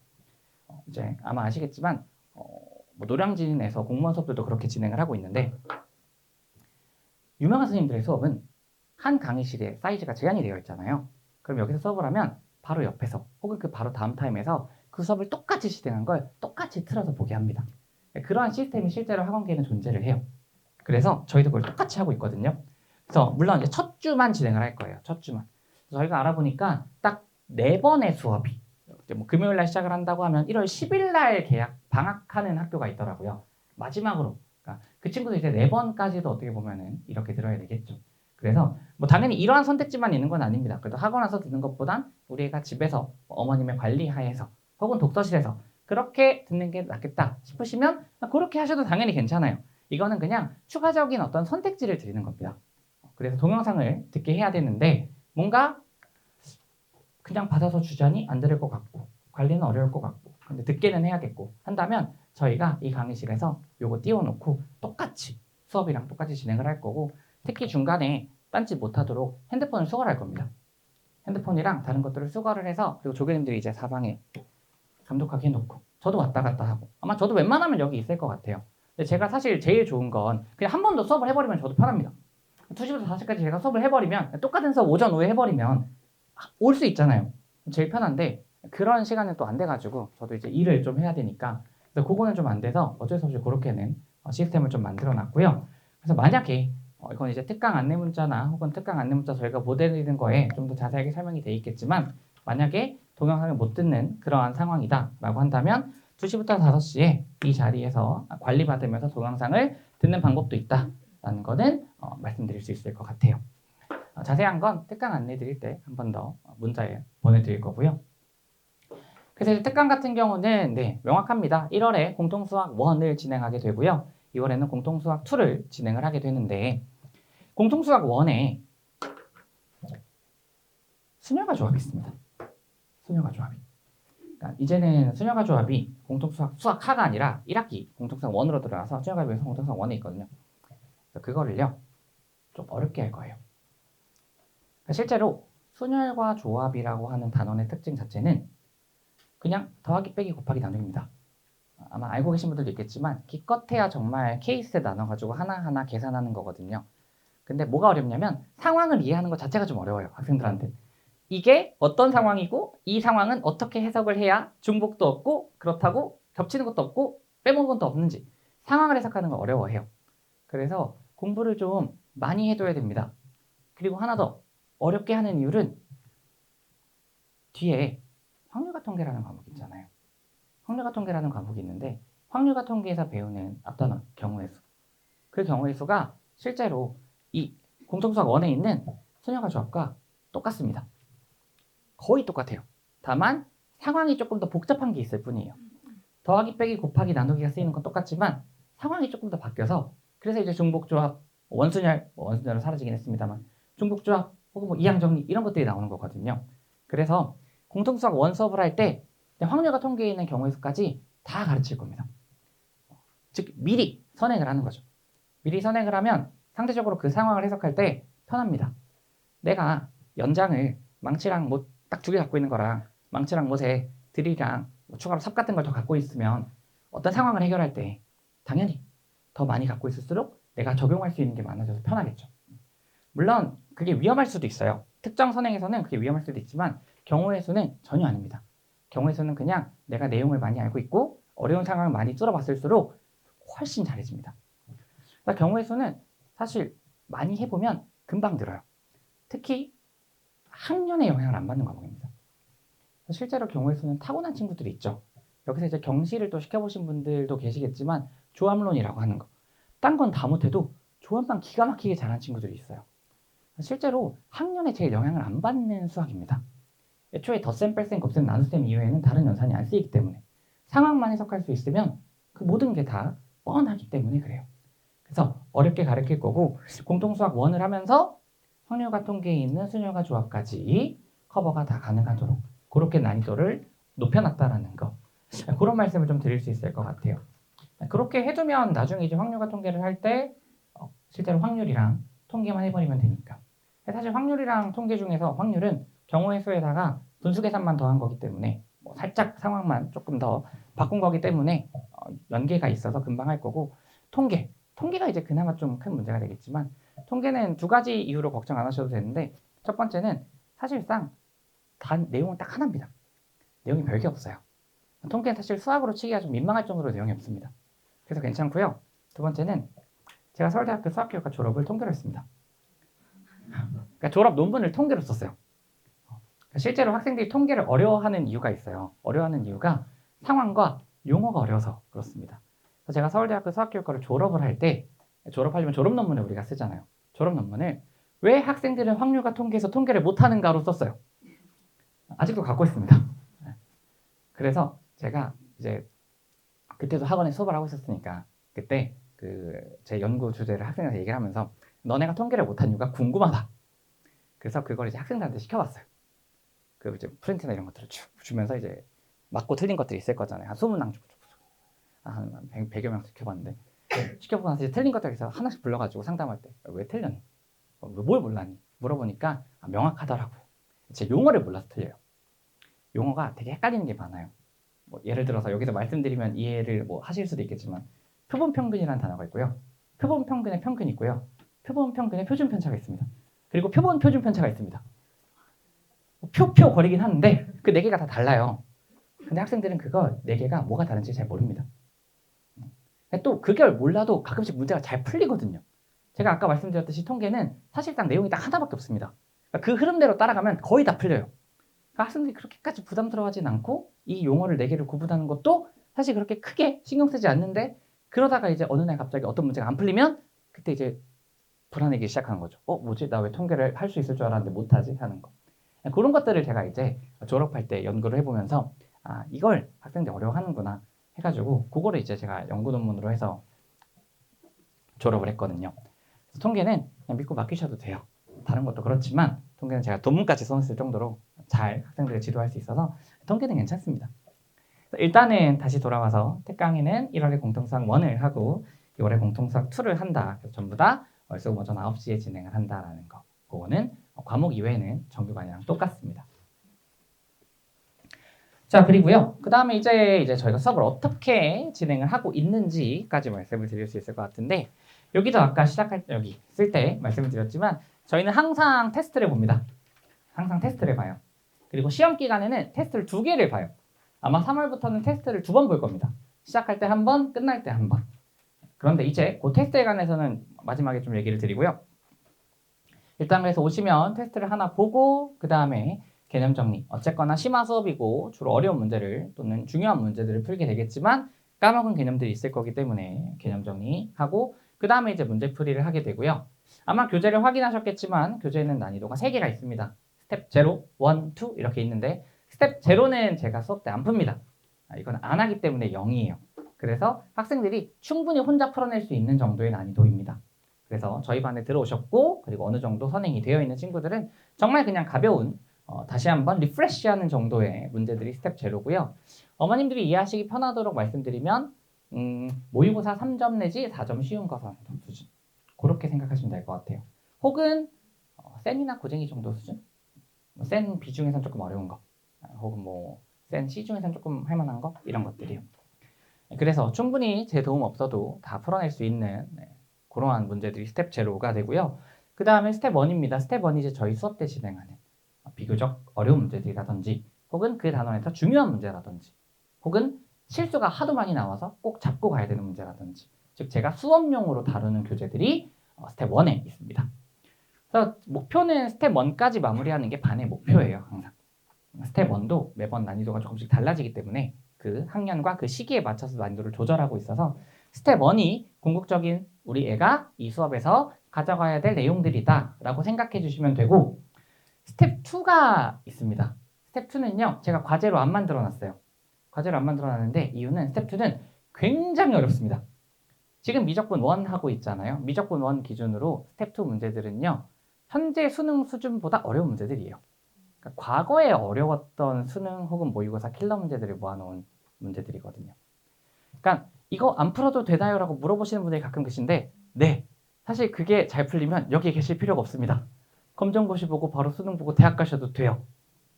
이제 아마 아시겠지만 뭐 노량진에서 공무원 수업들도 그렇게 진행을 하고 있는데 유명한 선생님들의 수업은 한 강의실에 사이즈가 제한이 되어 있잖아요. 그럼 여기서 수업을 하면 바로 옆에서 혹은 그 바로 다음 타임에서 그 수업을 똑같이 진행한 걸 똑같이 틀어서 보게 합니다. 그러한 시스템이 실제로 학원계에는 존재를 해요. 그래서 저희도 그걸 똑같이 하고 있거든요. 그래서 물론 이제 첫 주만 진행을 할 거예요. 첫 주만. 저희가 알아보니까 딱 4번의 수업이 뭐 금요일 날 시작을 한다고 하면 1월 10일 날 방학하는 학교가 있더라고요. 마지막으로. 그러니까 그 친구들 이제 4번까지도 어떻게 보면은 이렇게 들어야 되겠죠. 그래서 뭐 당연히 이러한 선택지만 있는 건 아닙니다. 그래도 학원 와서 듣는 것보단 우리 애가 집에서 어머님의 관리 하에서 혹은 독서실에서 그렇게 듣는 게 낫겠다 싶으시면 그렇게 하셔도 당연히 괜찮아요. 이거는 그냥 추가적인 어떤 선택지를 드리는 겁니다. 그래서 동영상을 듣게 해야 되는데 뭔가 그냥 받아서 주자니 안 들을 것 같고 관리는 어려울 것 같고 근데 듣게는 해야겠고 한다면 저희가 이 강의실에서 요거 띄워놓고 똑같이 수업이랑 똑같이 진행을 할 거고 특히 중간에 딴짓 못하도록 핸드폰을 수거할 겁니다. 핸드폰이랑 다른 것들을 수거를 해서 그리고 조교님들이 이제 사방에 감독하게 해놓고 저도 왔다 갔다 하고 아마 저도 웬만하면 여기 있을 것 같아요. 근데 제가 사실 제일 좋은 건 그냥 한 번 더 수업을 해버리면 저도 편합니다. 2시부터 4시까지 제가 수업을 해버리면 똑같은 수업 오전 오후에 해버리면 올 수 있잖아요. 제일 편한데 그런 시간은 또 안 돼가지고 저도 이제 일을 좀 해야 되니까 그래서 그거는 좀 안 돼서 어쩔 수 없이 그렇게는 시스템을 좀 만들어 놨고요. 그래서 만약에 이건 이제 특강 안내 문자나 혹은 특강 안내 문자 저희가 못 해드리는 거에 좀 더 자세하게 설명이 돼 있겠지만 만약에 동영상을 못 듣는 그러한 상황이다 라고 한다면 2시부터 5시에 이 자리에서 관리받으면서 동영상을 듣는 방법도 있다 라는 거는 말씀드릴 수 있을 것 같아요. 자세한 건 특강 안내 드릴 때 한 번 더 문자에 보내드릴 거고요. 그래서 이제 특강 같은 경우는 명확합니다. 1월에 공통수학 1을 진행하게 되고요. 2월에는 공통수학 2를 진행을 하게 되는데 공통수학 1에 수녀가 조합이 있습니다. 수녀가 조합이. 그러니까 이제는 수녀가 조합이 공통수학 하가 아니라 1학기 공통수학 1으로 들어가서 수녀가 조합에서 공통수학 1에 있거든요. 그래서 그거를요 좀 어렵게 할 거예요. 그러니까 실제로 순혈과 조합이라고 하는 단원의 특징 자체는 그냥 더하기 빼기 곱하기 나누기입니다. 아마 알고 계신 분들도 있겠지만 기껏해야 정말 케이스 나눠가지고 하나하나 계산하는 거거든요. 근데 뭐가 어렵냐면 상황을 이해하는 것 자체가 좀 어려워요. 학생들한테. 이게 어떤 상황이고 이 상황은 어떻게 해석을 해야 중복도 없고 그렇다고 겹치는 것도 없고 빼먹은 것도 없는지 상황을 해석하는 걸 어려워해요. 그래서 공부를 좀 많이 해둬야 됩니다. 그리고 하나 더 어렵게 하는 이유는 뒤에 확률과 통계라는 과목이 있잖아요. 확률과 통계라는 과목이 있는데 확률과 통계에서 배우는 어떤 경우의 수. 그 경우의 수가 실제로 이 공통수학 1에 있는 수녀가 조합과 똑같습니다. 거의 똑같아요. 다만 상황이 조금 더 복잡한 게 있을 뿐이에요. 더하기 빼기 곱하기 나누기가 쓰이는 건 똑같지만 상황이 조금 더 바뀌어서 그래서 이제 중복조합, 원순열, 원순열은 사라지긴 했습니다만 중복조합 혹은 뭐 이항정리 이런 것들이 나오는 거거든요. 그래서 공통수학 1 수업을 할 때 확률과 통계에 있는 경우의 수까지 다 가르칠 겁니다. 즉 미리 선행을 하는 거죠. 미리 선행을 하면 상대적으로 그 상황을 해석할 때 편합니다. 내가 연장을 망치랑 못 딱 2개 갖고 있는 거랑 망치랑 못에 드릴이랑 뭐 추가로 삽 같은 걸 더 갖고 있으면 어떤 상황을 해결할 때 당연히 더 많이 갖고 있을수록 내가 적용할 수 있는 게 많아져서 편하겠죠. 물론 그게 위험할 수도 있어요. 특정 선행에서는 그게 위험할 수도 있지만 경우의 수는 전혀 아닙니다. 경우의 수는 그냥 내가 내용을 많이 알고 있고 어려운 상황을 많이 뚫어봤을수록 훨씬 잘해집니다. 그러니까 경우의 수는 사실 많이 해보면 금방 늘어요. 특히 학년에 영향을 안 받는 과목입니다. 실제로 경우의 수는 타고난 친구들이 있죠. 여기서 이제 경시를 또 시켜보신 분들도 계시겠지만 조합론이라고 하는 거. 딴 건 다 못해도 조합만 기가 막히게 잘하는 친구들이 있어요. 실제로 학년에 제일 영향을 안 받는 수학입니다. 애초에 덧셈, 뺄셈, 곱셈, 나눗셈 이외에는 다른 연산이 안 쓰이기 때문에 상황만 해석할 수 있으면 그 모든 게 다 뻔하기 때문에 그래요. 그래서 어렵게 가르칠 거고 공통수학 1을 하면서 확률과 통계에 있는 수녀과 조합까지 커버가 다 가능하도록 그렇게 난이도를 높여놨다라는 거 그런 말씀을 좀 드릴 수 있을 것 같아요. 그렇게 해두면 나중에 이제 확률과 통계를 할 때 실제로 확률이랑 통계만 해버리면 되니까 사실 확률이랑 통계 중에서 확률은 경우의 수에다가 분수 계산만 더한 거기 때문에 뭐 살짝 상황만 조금 더 바꾼 거기 때문에 연계가 있어서 금방 할 거고 통계가 이제 그나마 좀 큰 문제가 되겠지만 통계는 2가지 이유로 걱정 안 하셔도 되는데 첫 번째는 사실상 내용은 딱 하나입니다. 내용이 별게 없어요. 통계는 사실 수학으로 치기가 좀 민망할 정도로 내용이 없습니다. 그래서 괜찮고요. 두 번째는 제가 서울대학교 수학교육과 졸업을 통계로 했습니다. 그러니까 졸업 논문을 통계로 썼어요. 그러니까 실제로 학생들이 통계를 어려워하는 이유가 있어요. 어려워하는 이유가 상황과 용어가 어려워서 그렇습니다. 그래서 제가 서울대학교 수학교육과를 졸업을 할 때 졸업하려면 졸업 논문을 우리가 쓰잖아요. 졸업 논문을 왜 학생들은 확률과 통계에서 통계를 못하는가로 썼어요. 아직도 갖고 있습니다. 그래서 제가 이제 그때도 학원에 수업을 하고 있었으니까 그때 그 제 연구 주제를 학생한테 얘기를 하면서 너네가 통계를 못한 이유가 궁금하다. 그래서 그걸 이제 학생들한테 시켜봤어요. 그 이제 프린트나 이런 것들을 쭉 주면서 이제 맞고 틀린 것들이 있을 거잖아요. 한 20명 주고 한 100여 명 시켜봤는데 시켜보고 나서 이제 틀린 것들에서 하나씩 불러가지고 상담할 때 왜 틀렸니? 뭘 몰랐니? 물어보니까 명확하더라고요. 제 용어를 몰라서 틀려요. 용어가 되게 헷갈리는 게 많아요. 뭐 예를 들어서 여기서 말씀드리면 이해를 뭐 하실 수도 있겠지만 표본평균이라는 단어가 있고요. 표본평균의 평균이 있고요. 표본평균의 표준편차가 있습니다. 그리고 표본표준편차가 있습니다. 표 거리긴 하는데 그 네 개가 다 달라요. 근데 학생들은 그거 네 개가 뭐가 다른지 잘 모릅니다. 또 그걸 몰라도 가끔씩 문제가 잘 풀리거든요. 제가 아까 말씀드렸듯이 통계는 사실상 내용이 딱 하나밖에 없습니다. 그 흐름대로 따라가면 거의 다 풀려요. 그러니까 학생들이 그렇게까지 부담스러워하진 않고 이 용어를 네 개를 구분하는 것도 사실 그렇게 크게 신경 쓰지 않는데 그러다가 이제 어느 날 갑자기 어떤 문제가 안 풀리면 그때 이제 불안해지기 시작하는 거죠. 뭐지? 나 왜 통계를 할 수 있을 줄 알았는데 못하지? 하는 거. 그런 것들을 제가 이제 졸업할 때 연구를 해보면서 이걸 학생들이 어려워하는구나 해가지고 그거를 이제 제가 연구 논문으로 해서 졸업을 했거든요. 그래서 통계는 그냥 믿고 맡기셔도 돼요. 다른 것도 그렇지만 통계는 제가 논문까지 써놨을 정도로 잘 학생들을 지도할 수 있어서 통계는 괜찮습니다. 일단은 다시 돌아와서 특강에는 1월에 공통수학 1을 하고 2월에 공통수학 2를 한다. 그래서 전부 다 월수금 오전 9시에 진행을 한다라는 거. 그거는 과목 이외에는 정규반이랑 똑같습니다. 자, 그리고요. 그 다음에 이제 저희가 수업을 어떻게 진행을 하고 있는지까지 말씀을 드릴 수 있을 것 같은데 여기도 아까 시작할 때 여기 쓸 때 말씀을 드렸지만 저희는 항상 테스트를 봅니다. 항상 테스트를 봐요. 그리고 시험 기간에는 테스트를 2개를 봐요. 아마 3월부터는 테스트를 2번 볼 겁니다. 시작할 때 한 번, 끝날 때 한 번. 그런데 이제 그 테스트에 관해서는 마지막에 좀 얘기를 드리고요. 일단 그래서 오시면 테스트를 하나 보고 그 다음에 개념 정리. 어쨌거나 심화 수업이고 주로 어려운 문제를 또는 중요한 문제들을 풀게 되겠지만 까먹은 개념들이 있을 거기 때문에 개념 정리하고 그 다음에 이제 문제풀이를 하게 되고요. 아마 교재를 확인하셨겠지만 교재는 난이도가 3개가 있습니다. 스텝 0, 1, 2 이렇게 있는데 스텝 0는 제가 수업 때 안 풉니다. 이건 안 하기 때문에 0이에요. 그래서 학생들이 충분히 혼자 풀어낼 수 있는 정도의 난이도입니다. 그래서 저희 반에 들어오셨고 그리고 어느 정도 선행이 되어 있는 친구들은 정말 그냥 가벼운 다시 한번 리프레시하는 정도의 문제들이 스텝 0고요. 어머님들이 이해하시기 편하도록 말씀드리면 모의고사 3점 내지 4점 쉬운 거 수준 그렇게 생각하시면 될 것 같아요. 혹은 센이나 고쟁이 정도 수준? 센 B 중에선 조금 어려운 거 혹은 센 C 중에선 조금 할만한 거 이런 것들이요. 그래서 충분히 제 도움 없어도 다 풀어낼 수 있는 그러한 문제들이 스텝 0가 되고요. 그 다음에 스텝 1입니다. 스텝 1이 이제 저희 수업 때 진행하는 비교적 어려운 문제들이라든지 혹은 그 단원에서 중요한 문제라든지 혹은 실수가 하도 많이 나와서 꼭 잡고 가야 되는 문제라든지 즉 제가 수업용으로 다루는 교재들이 스텝 1에 있습니다. 그래서 목표는 스텝 1까지 마무리하는 게 반의 목표예요. 항상. 스텝 1도 매번 난이도가 조금씩 달라지기 때문에 그 학년과 그 시기에 맞춰서 난이도를 조절하고 있어서 스텝 1이 궁극적인 우리 애가 이 수업에서 가져가야 될 내용들이다 라고 생각해 주시면 되고 스텝 2가 있습니다. 스텝 2는요 제가 과제로 안 만들어 놨어요. 과제로 안 만들어 놨는데 이유는 스텝 2는 굉장히 어렵습니다. 지금 미적분 1 하고 있잖아요. 미적분 1 기준으로 스텝 2 문제들은요 현재 수능 수준보다 어려운 문제들이에요. 그러니까 과거에 어려웠던 수능 혹은 모의고사 킬러 문제들을 모아놓은 문제들이거든요. 그러니까 이거 안 풀어도 되나요? 라고 물어보시는 분들이 가끔 계신데 네, 사실 그게 잘 풀리면 여기 계실 필요가 없습니다. 검정고시 보고 바로 수능 보고 대학 가셔도 돼요.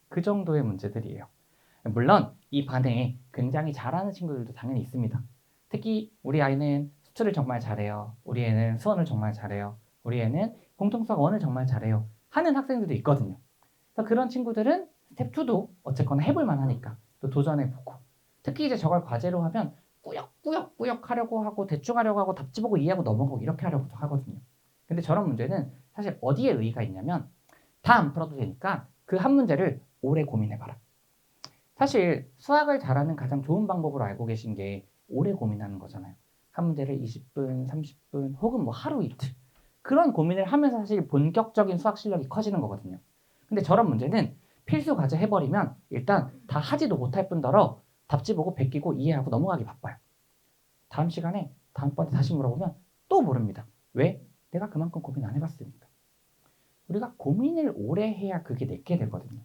그 정도의 문제들이에요. 물론 이 반에 굉장히 잘하는 친구들도 당연히 있습니다. 특히 우리 아이는 수출을 정말 잘해요. 우리 애는 수원을 정말 잘해요. 우리 애는 공통수학 1을 정말 잘해요. 하는 학생들도 있거든요. 그래서 그런 친구들은 스텝 2도 어쨌거나 해볼 만하니까 또 도전해보고 특히 이제 저걸 과제로 하면 꾸역꾸역 하려고 하고 대충 하려고 하고 답지 보고 이해하고 넘어가고 이렇게 하려고 하거든요. 근데 저런 문제는 사실 어디에 의의가 있냐면 다 안 풀어도 되니까 그 한 문제를 오래 고민해봐라. 사실 수학을 잘하는 가장 좋은 방법으로 알고 계신 게 오래 고민하는 거잖아요. 한 문제를 20분, 30분 혹은 뭐 하루 이틀 그런 고민을 하면서 사실 본격적인 수학 실력이 커지는 거거든요. 근데 저런 문제는 필수 과제 해버리면 일단 다 하지도 못할 뿐더러 답지 보고 베끼고 이해하고 넘어가기 바빠요. 다음 시간에 다음번에 다시 물어보면 또 모릅니다. 왜? 내가 그만큼 고민 안 해봤으니까. 우리가 고민을 오래 해야 그게 내게 되거든요.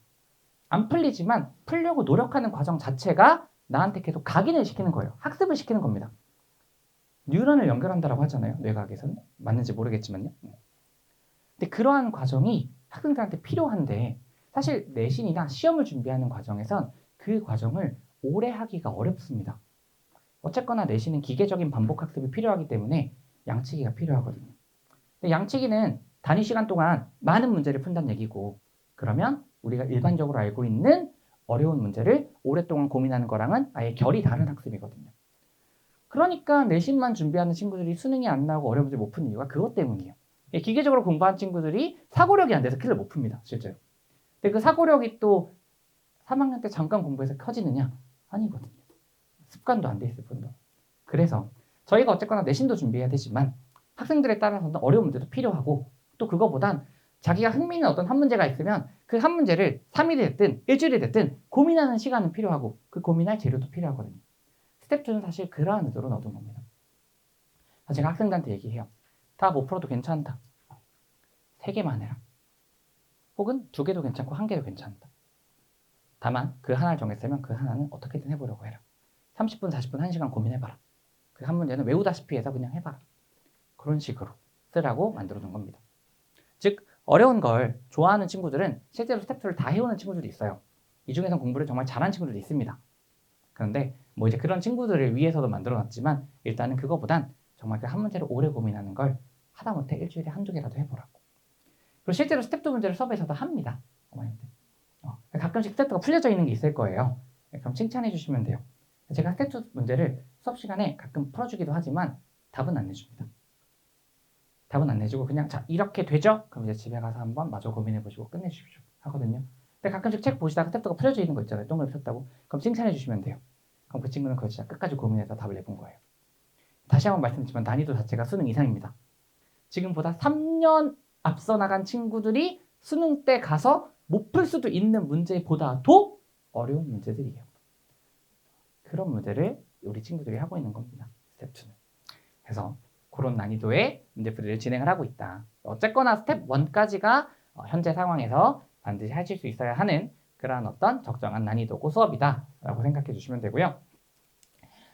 안 풀리지만 풀려고 노력하는 과정 자체가 나한테 계속 각인을 시키는 거예요. 학습을 시키는 겁니다. 뉴런을 연결한다라고 하잖아요. 뇌과학에서는. 맞는지 모르겠지만요. 근데 그러한 과정이 학생들한테 필요한데 사실 내신이나 시험을 준비하는 과정에선 그 과정을 오래 하기가 어렵습니다. 어쨌거나 내신은 기계적인 반복 학습이 필요하기 때문에 양치기가 필요하거든요. 근데 양치기는 단위 시간 동안 많은 문제를 푼다는 얘기고 그러면 우리가 일반적으로 알고 있는 어려운 문제를 오랫동안 고민하는 거랑은 아예 결이 다른 학습이거든요. 그러니까 내신만 준비하는 친구들이 수능이 안 나오고 어려운 문제 못 푸는 이유가 그것 때문이에요. 기계적으로 공부한 친구들이 사고력이 안 돼서 키를 못 풉니다. 실제로. 근데 그 사고력이 또 3학년 때 잠깐 공부해서 커지느냐? 아니거든요. 습관도 안 돼 있을 뿐더러. 그래서 저희가 어쨌거나 내신도 준비해야 되지만 학생들에 따라서는 어려운 문제도 필요하고 또 그거보단 자기가 흥미 있는 어떤 한 문제가 있으면 그 한 문제를 3일이 됐든 일주일이 됐든 고민하는 시간은 필요하고 그 고민할 재료도 필요하거든요. 스텝 2는 사실 그러한 의도로 넣은 겁니다. 제가 학생들한테 얘기해요. 다 못 풀어도 괜찮다. 3개만 해라. 혹은 2개도 괜찮고 1개도 괜찮다. 다만 그 하나를 정했으면 그 하나는 어떻게든 해보려고 해라. 30분, 40분, 1시간 고민해봐라. 그 한 문제는 외우다시피 해서 그냥 해봐라. 그런 식으로 쓰라고 만들어 놓은 겁니다. 즉 어려운 걸 좋아하는 친구들은 실제로 스텝 2를 다 해오는 친구들이 있어요. 이 중에서 공부를 정말 잘하는 친구들이 있습니다. 그런데 뭐 이제 그런 친구들을 위해서도 만들어 놨지만 일단은 그거보단 정말 그 한 문제를 오래 고민하는 걸 하다못해 일주일에 1~2개라도 해보라고. 그리고 실제로 스텝 2 문제를 수업에서도 합니다. 어머님들. 가끔씩 스텝 2가 풀려져 있는 게 있을 거예요. 그럼 칭찬해 주시면 돼요. 제가 스텝 2 문제를 수업 시간에 가끔 풀어주기도 하지만 답은 안 내줍니다. 답은 안 내주고 그냥 자 이렇게 되죠? 그럼 이제 집에 가서 한번 마저 고민해 보시고 끝내주십시오 하거든요. 근데 가끔씩 책 보시다가 스텝 2가 풀려져 있는 거 있잖아요. 동그랗게 폈다고. 그럼 칭찬해 주시면 돼요. 그럼 그 친구는 그걸 진짜 끝까지 고민해서 답을 내본 거예요. 다시 한번 말씀드리지만 난이도 자체가 수능 이상입니다. 지금보다 3년 앞서 나간 친구들이 수능 때 가서 못 풀 수도 있는 문제보다도 어려운 문제들이에요. 그런 문제를 우리 친구들이 하고 있는 겁니다. 스텝 2는. 그래서 그런 난이도의 문제풀이를 진행을 하고 있다. 어쨌거나 스텝 1까지가 현재 상황에서 반드시 하실 수 있어야 하는 그러한 어떤 적정한 난이도고 수업이다 라고 생각해 주시면 되고요.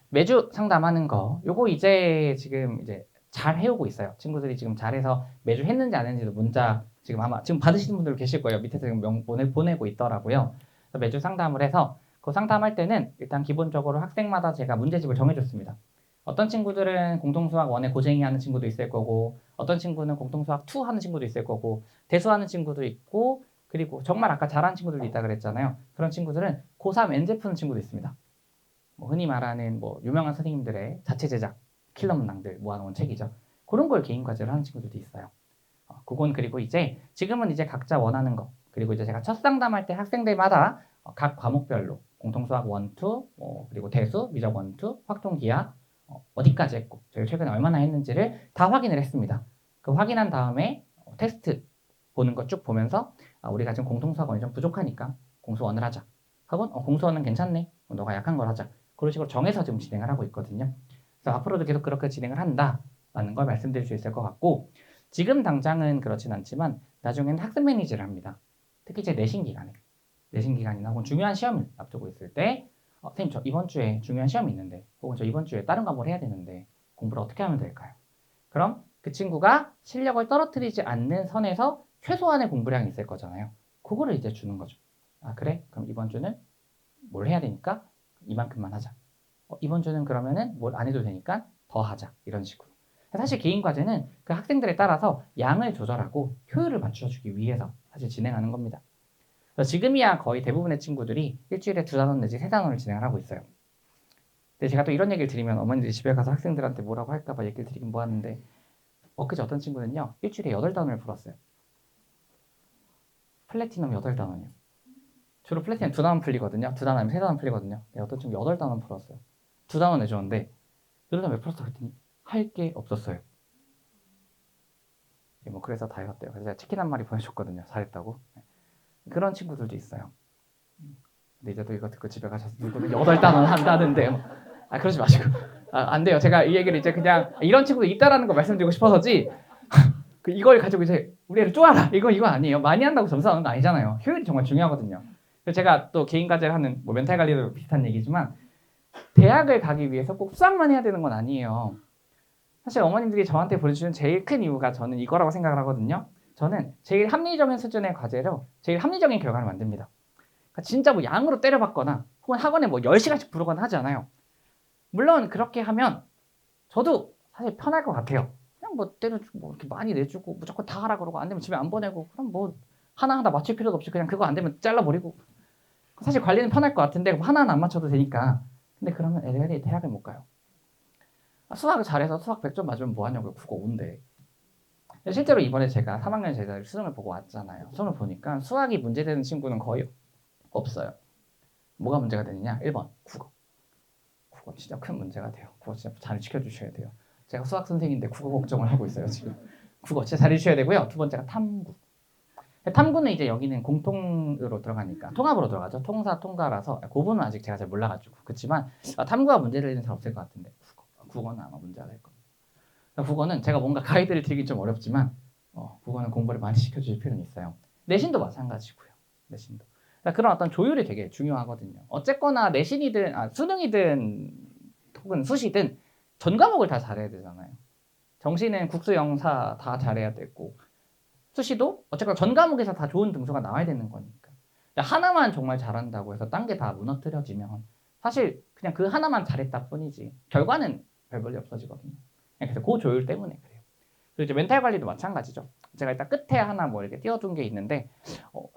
매주 상담하는 거 요거 이제 지금 이제 잘 해오고 있어요. 친구들이 지금 잘해서 매주 했는지 안 했는지도 문자 지금 아마 지금 받으시는 분들 계실 거예요. 밑에서 지금 보내고 있더라고요. 그래서 매주 상담을 해서 그 상담할 때는 일단 기본적으로 학생마다 제가 문제집을 정해줬습니다. 어떤 친구들은 공통수학 1에 고쟁이 하는 친구도 있을 거고 어떤 친구는 공통수학 2 하는 친구도 있을 거고 대수하는 친구도 있고 그리고 정말 아까 잘하는 친구들도 있다 그랬잖아요. 그런 친구들은 고3 엔제 푸는 친구도 있습니다. 뭐 흔히 말하는 뭐 유명한 선생님들의 자체 제작 킬러 문항들 모아놓은 책이죠. 그런 걸 개인 과제로 하는 친구들도 있어요. 그건 그리고 이제 지금은 이제 각자 원하는 거 그리고 이제 제가 첫 상담할 때 학생들마다 각 과목별로 공통수학 1, 2 그리고 대수, 미적 1, 2, 확통기하 어디까지 했고 저희 최근에 얼마나 했는지를 다 확인을 했습니다. 그 확인한 다음에 테스트 보는 거 쭉 보면서 우리가 지금 공통수학 원이 좀 부족하니까 공수원을 하자. 혹은 공수원은 괜찮네. 너가 약한 걸 하자. 그런 식으로 정해서 지금 진행을 하고 있거든요. 그래서 앞으로도 계속 그렇게 진행을 한다라는 걸 말씀드릴 수 있을 것 같고 지금 당장은 그렇진 않지만 나중에는 학습 매니지를 합니다. 특히 제 내신 기간이나 혹은 중요한 시험을 앞두고 있을 때 선생님 저 이번 주에 중요한 시험이 있는데 혹은 저 이번 주에 다른 과목을 해야 되는데 공부를 어떻게 하면 될까요? 그럼 그 친구가 실력을 떨어뜨리지 않는 선에서 최소한의 공부량이 있을 거잖아요. 그거를 이제 주는 거죠. 그래? 그럼 이번 주는 뭘 해야 되니까 이만큼만 하자. 이번 주는 그러면은 뭘 안 해도 되니까 더 하자. 이런 식으로. 사실 개인 과제는 그 학생들에 따라서 양을 조절하고 효율을 맞춰주기 위해서 사실 진행하는 겁니다. 그래서 지금이야 거의 대부분의 친구들이 일주일에 2단원 내지 3단원을 진행을 하고 있어요. 근데 제가 또 이런 얘기를 드리면 어머니들이 집에 가서 학생들한테 뭐라고 할까봐 얘기를 드리긴 뭐하는데 엊그제 어떤 친구는요 일주일에 8단원을 풀었어요. 플래티넘 8단원이요. 주로 플래티넘 2단원 풀리거든요. 2단원 아니면 3단원 풀리거든요. 어떤 친구 8단원 풀었어요. 2단원 내줬는데 8단원 왜 풀었어? 그랬더니 할 게 없었어요. 뭐 그래서 다 해왔대요. 그래서 제가 치킨 한 마리 보내줬거든요. 잘했다고. 그런 친구들도 있어요. 근데 이제 또 이거 듣고 집에 가셔서 누구는 8단원 한다는데 그러지 마시고 안 돼요. 제가 이 얘기를 이제 그냥 이런 친구도 있다라는 거 말씀드리고 싶어서지 이걸 가지고 이제 우리 애를 쪼아라 이거 아니에요. 많이 한다고 점수 나오는 거 아니잖아요. 효율이 정말 중요하거든요. 그래서 제가 또 개인 과제를 하는 뭐 멘탈 관리도 비슷한 얘기지만 대학을 가기 위해서 꼭 수학만 해야 되는 건 아니에요. 사실 어머님들이 저한테 보내주는 제일 큰 이유가 저는 이거라고 생각을 하거든요. 저는 제일 합리적인 수준의 과제로 제일 합리적인 결과를 만듭니다. 그러니까 진짜 뭐 양으로 때려박거나 혹은 학원에 뭐 10시간씩 부르거나 하지 않아요. 물론 그렇게 하면 저도 사실 편할 것 같아요. 그냥 뭐 때려주고 뭐 이렇게 많이 내주고 무조건 다 하라 그러고 안 되면 집에 안 보내고 그럼 뭐 하나하나 맞출 필요도 없이 그냥 그거 안 되면 잘라버리고 사실 관리는 편할 것 같은데 하나는 안 맞춰도 되니까 근데 그러면 애들이 대학을 못 가요. 수학을 잘해서 수학 100점 맞으면 뭐하냐고요. 국어 5인데 실제로 이번에 제가 3학년 제자들 수능을 보고 왔잖아요. 수능을 보니까 수학이 문제되는 친구는 거의 없어요. 뭐가 문제가 되느냐? 1번 국어. 국어 진짜 큰 문제가 돼요. 국어 진짜 잘 지켜주셔야 돼요. 제가 수학 선생인데 국어 걱정을 하고 있어요 지금. 국어 진짜 잘 해주셔야 되고요. 두 번째가 탐구. 탐구는 이제 여기는 공통으로 들어가니까 통합으로 들어가죠. 통사 통과라서 그 부분은 아직 제가 잘 몰라가지고 그렇지만 탐구가 문제될 일은 잘 없을 것 같은데 국어는 아마 문제가 될 겁니다. 국어는 제가 뭔가 가이드를 드리기 좀 어렵지만 국어는 공부를 많이 시켜주실 필요는 있어요. 내신도 마찬가지고요. 내신도. 그런 어떤 조율이 되게 중요하거든요. 어쨌거나 내신이든 수능이든 혹은 수시든 전 과목을 다 잘해야 되잖아요. 정시는 국수, 영사 다 잘해야 되고 수시도 어쨌거나 전 과목에서 다 좋은 등수가 나와야 되는 거니까. 하나만 정말 잘한다고 해서 딴 게 다 무너뜨려지면 사실 그냥 그 하나만 잘했다 뿐이지 결과는 별 볼일 없어지거든요. 그래서 그 조율 때문에 그래요. 그리고 이제 멘탈 관리도 마찬가지죠. 제가 일단 끝에 하나 뭐 이렇게 띄워둔 게 있는데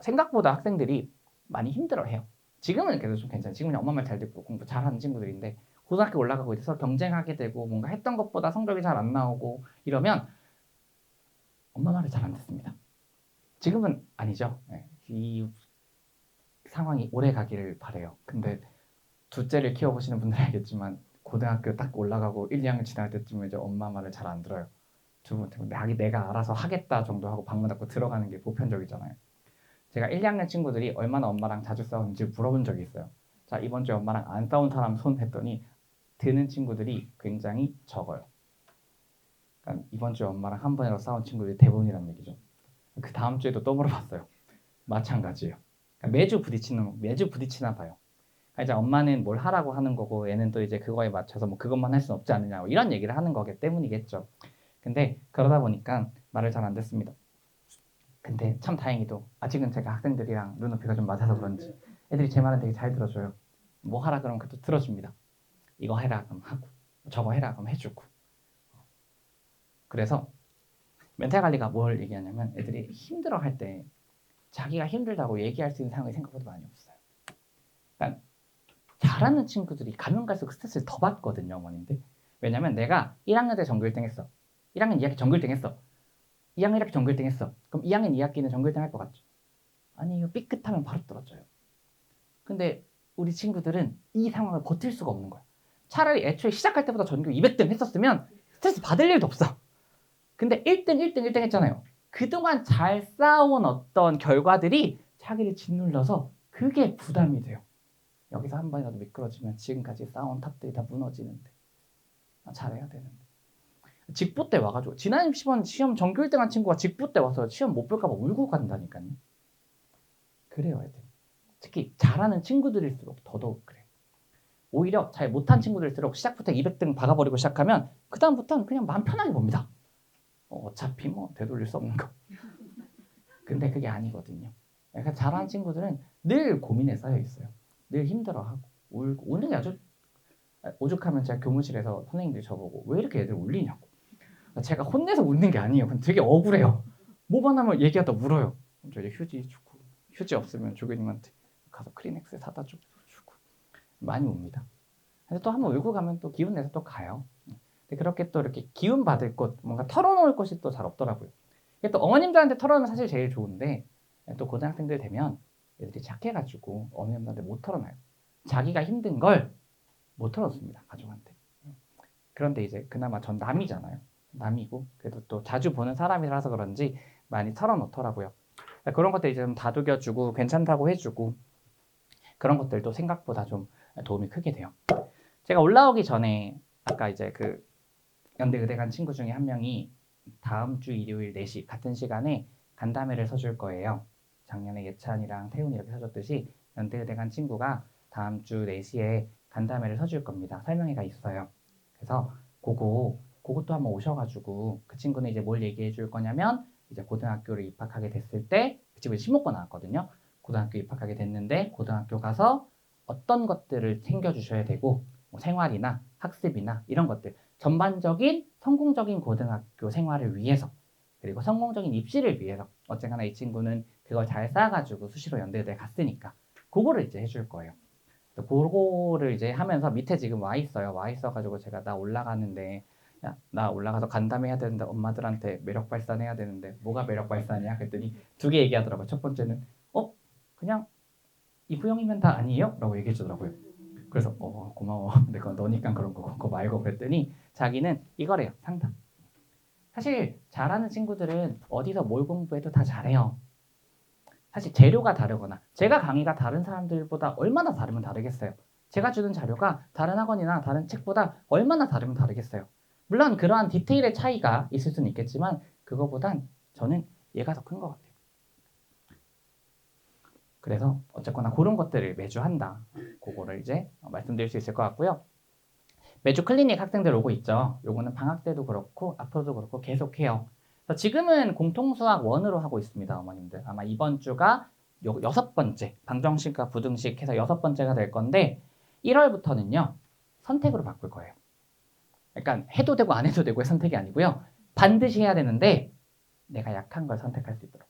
생각보다 학생들이 많이 힘들어해요. 지금은 그래도 좀 괜찮아요. 지금은 엄마 말 잘 듣고 공부 잘하는 친구들인데 고등학교 올라가고 이제 서로 경쟁하게 되고 뭔가 했던 것보다 성적이 잘 안 나오고 이러면 엄마 말을 잘 안 듣습니다. 지금은 아니죠. 이 상황이 오래 가기를 바래요. 근데 둘째를 키워보시는 분들은 알겠지만 고등학교 딱 올라가고 1, 2학년 지날 때쯤에 이제 엄마 말을 잘 안 들어요. 두 번째 내가 알아서 하겠다 정도 하고 방문 닫고 들어가는 게 보편적이잖아요. 제가 1, 2학년 친구들이 얼마나 엄마랑 자주 싸우는지 물어본 적이 있어요. 자, 이번 주에 엄마랑 안 싸운 사람 손 했더니 드는 친구들이 굉장히 적어요. 그러니까 이번 주에 엄마랑 한 번이라도 싸운 친구들이 대부분이란 얘기죠. 그 다음 주에도 또 물어봤어요. 마찬가지예요. 그러니까 매주 부딪히나 봐요. 그러니까 이제 엄마는 뭘 하라고 하는 거고 얘는 또 이제 그거에 맞춰서 뭐 그것만 할 수는 없지 않느냐 이런 얘기를 하는 거기 때문이겠죠. 근데 그러다 보니까 말을 잘 안 듣습니다. 근데 참 다행히도 아직은 제가 학생들이랑 눈높이가 좀 맞아서 그런지 애들이 제 말은 되게 잘 들어줘요. 뭐 하라 그러면 그것도 들어줍니다. 이거 해라 그럼 하고 저거 해라 그럼 해주고. 그래서 멘탈 관리가 뭘 얘기하냐면 애들이 힘들어할 때 자기가 힘들다고 얘기할 수 있는 상황이 생각보다 많이 없어요. 그러니까 잘하는 친구들이 가면 갈수록 스트레스를 더 받거든요, 어머님들. 왜냐면 내가 1학년 때 전교 1등 했어. 1학년 2학기 전교 1등 했어. 2학년 1학기 전교 1등 했어. 그럼 2학년 2학기는 전교 1등 할 것 같죠? 아니요, 삐끗하면 바로 떨어져요. 근데 우리 친구들은 이 상황을 버틸 수가 없는 거야. 차라리 애초에 시작할 때보다 전교 200등 했었으면 스트레스 받을 일도 없어. 근데 1등 했잖아요. 그동안 잘 쌓아온 어떤 결과들이 자기를 짓눌러서 그게 부담이 돼요. 여기서 한 번이라도 미끄러지면 지금까지 쌓아온 탑들이 다 무너지는데 잘해야 되는데. 직보 때 와가지고 지난 시험 전교 1등한 친구가 직보 때 와서 시험 못 볼까 봐 울고 간다니까요. 그래요, 애들. 특히 잘하는 친구들일수록 더더욱 그래. 오히려 잘 못한 친구들일수록 시작부터 200등 박아버리고 시작하면 그 다음부터는 그냥 마음 편하게 봅니다. 어차피 뭐 되돌릴 수 없는 거. 근데 그게 아니거든요. 그러니까 잘하는 친구들은 늘 고민에 쌓여 있어요. 늘 힘들어하고 울고 우는 게 아주 오죽하면 제가 교무실에서 선생님들이 저보고 왜 이렇게 애들 울리냐고. 제가 혼내서 웃는 게 아니에요. 근데 되게 억울해요. 뭐만 하면 얘기하다 울어요. 저 이제 휴지 주고 휴지 없으면 조교님한테 가서 크리넥스 사다 주고 많이 웁니다. 그래서 또 한번 울고 가면 또 기운 내서 또 가요. 근데 그렇게 또 이렇게 기운 받을 곳, 뭔가 털어놓을 곳이 또 잘 없더라고요. 이게 또 어머님들한테 털어놓으면 사실 제일 좋은데 또 고등학생들 되면 애들이 착해가지고 어머님들한테 못 털어놔요. 자기가 힘든 걸 못 털어놓습니다, 가족한테. 그런데 이제 그나마 전 남이잖아요. 남이고 그래도 또 자주 보는 사람이라서 그런지 많이 털어놓더라고요. 그런 것들 이제 좀 다독여주고 괜찮다고 해주고 그런 것들도 생각보다 좀 도움이 크게 돼요. 제가 올라오기 전에 아까 이제 그 연대 의대 간 친구 중에 한 명이 다음 주 일요일 4시 같은 시간에 간담회를 서줄 거예요. 작년에 예찬이랑 태훈이 이렇게 서줬듯이 연대 의대 간 친구가 다음 주 4시에 간담회를 서줄 겁니다. 설명회가 있어요. 그래서 그것도 한번 오셔가지고 그 친구는 이제 뭘 얘기해 줄 거냐면 이제 고등학교를 입학하게 됐을 때 그 친구 신문고 나왔거든요. 고등학교 입학하게 됐는데 고등학교 가서 어떤 것들을 챙겨주셔야 되고 뭐 생활이나 학습이나 이런 것들 전반적인 성공적인 고등학교 생활을 위해서 그리고 성공적인 입시를 위해서 어쨌거나 이 친구는 그걸 잘 쌓아가지고 수시로 연대에 갔으니까 그거를 이제 해줄 거예요. 그거를 이제 하면서 밑에 지금 와 있어요. 와 있어가지고 제가 나 올라가는데 야, 나 올라가서 간담회 해야 되는데 엄마들한테 매력 발산해야 되는데 뭐가 매력 발산이야? 그랬더니 두 개 얘기하더라고요. 첫 번째는 그냥 이부영이면 다 아니에요? 라고 얘기해 주더라고요. 그래서 고마워. 내가 너니까 그런 거고 그거 말고 그랬더니 자기는 이거래요. 상담. 사실 잘하는 친구들은 어디서 뭘 공부해도 다 잘해요. 사실 재료가 다르거나 제가 강의가 다른 사람들보다 얼마나 다르면 다르겠어요. 제가 주는 자료가 다른 학원이나 다른 책보다 얼마나 다르면 다르겠어요. 물론 그러한 디테일의 차이가 있을 수는 있겠지만 그거보단 저는 얘가 더 큰 것 같아요. 그래서 어쨌거나 그런 것들을 매주 한다. 그거를 이제 말씀드릴 수 있을 것 같고요. 매주 클리닉 학생들 오고 있죠. 요거는 방학 때도 그렇고 앞으로도 그렇고 계속해요. 그래서 지금은 공통수학 1으로 하고 있습니다, 어머님들. 아마 이번 주가 6번째, 방정식과 부등식 해서 6번째가 될 건데 1월부터는요. 선택으로 바꿀 거예요. 그러니까 해도 되고 안 해도 되고의 선택이 아니고요. 반드시 해야 되는데 내가 약한 걸 선택할 수 있도록.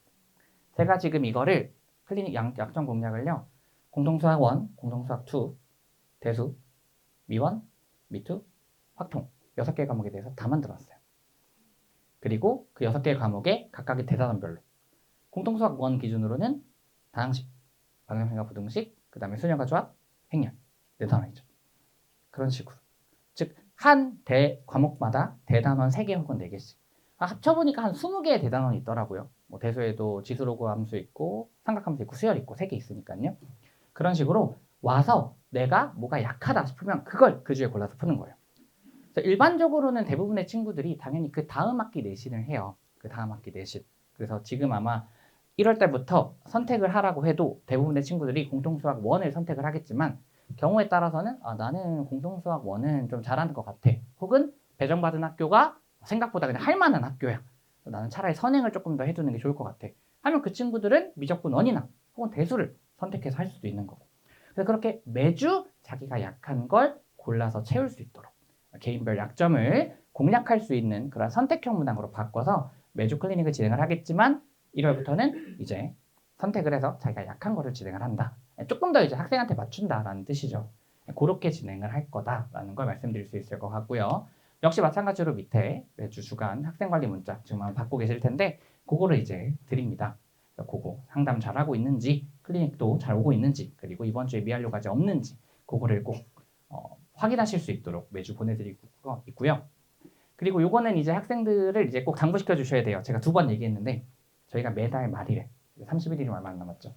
제가 지금 이거를 클리닉 약점 공략을요. 공통수학 1, 공통수학 2, 대수, 미원, 미투, 확통 6개 과목에 대해서 다 만들어놨어요. 그리고 그 6개 과목에 각각의 대단원별로 공통수학 1 기준으로는 다항식, 방정식과 부등식, 그 다음에 수련과 조합, 행렬, 대단원이죠. 그런 식으로. 즉, 한 과목마다 대단원 3개 혹은 4개씩. 합쳐보니까 한 20개의 대단원이 있더라고요. 뭐 대수에도 지수로그 함수 있고 삼각함수 있고 수열 있고 3개 있으니까요. 그런 식으로 와서 내가 뭐가 약하다 싶으면 그걸 그 주에 골라서 푸는 거예요. 일반적으로는 대부분의 친구들이 당연히 그 다음 학기 내신을 해요. 그 다음 학기 내신. 그래서 지금 아마 1월 달부터 선택을 하라고 해도 대부분의 친구들이 공통수학 1을 선택을 하겠지만 경우에 따라서는 나는 공통수학 1은 좀 잘하는 것 같아. 혹은 배정받은 학교가 생각보다 그냥 할 만한 학교야. 나는 차라리 선행을 조금 더 해두는 게 좋을 것 같아. 하면 그 친구들은 미적분 1이나 혹은 대수를 선택해서 할 수도 있는 거고. 그래서 그렇게 매주 자기가 약한 걸 골라서 채울 수 있도록 개인별 약점을 공략할 수 있는 그런 선택형 문항으로 바꿔서 매주 클리닉을 진행을 하겠지만 1월부터는 이제 선택을 해서 자기가 약한 거를 진행을 한다. 조금 더 이제 학생한테 맞춘다라는 뜻이죠. 그렇게 진행을 할 거다라는 걸 말씀드릴 수 있을 것 같고요. 역시 마찬가지로 밑에 매주 주간 학생관리 문자 지금 아마 받고 계실 텐데 그거를 이제 드립니다. 그거 상담 잘하고 있는지 클리닉도 잘 오고 있는지 그리고 이번 주에 미완료 과제 없는지 그거를 꼭 확인하실 수 있도록 매주 보내드리고 있고요. 그리고 요거는 이제 학생들을 이제 꼭 당부시켜 주셔야 돼요. 제가 2번 얘기했는데 저희가 매달 말일에 31일이 얼마 안 남았죠.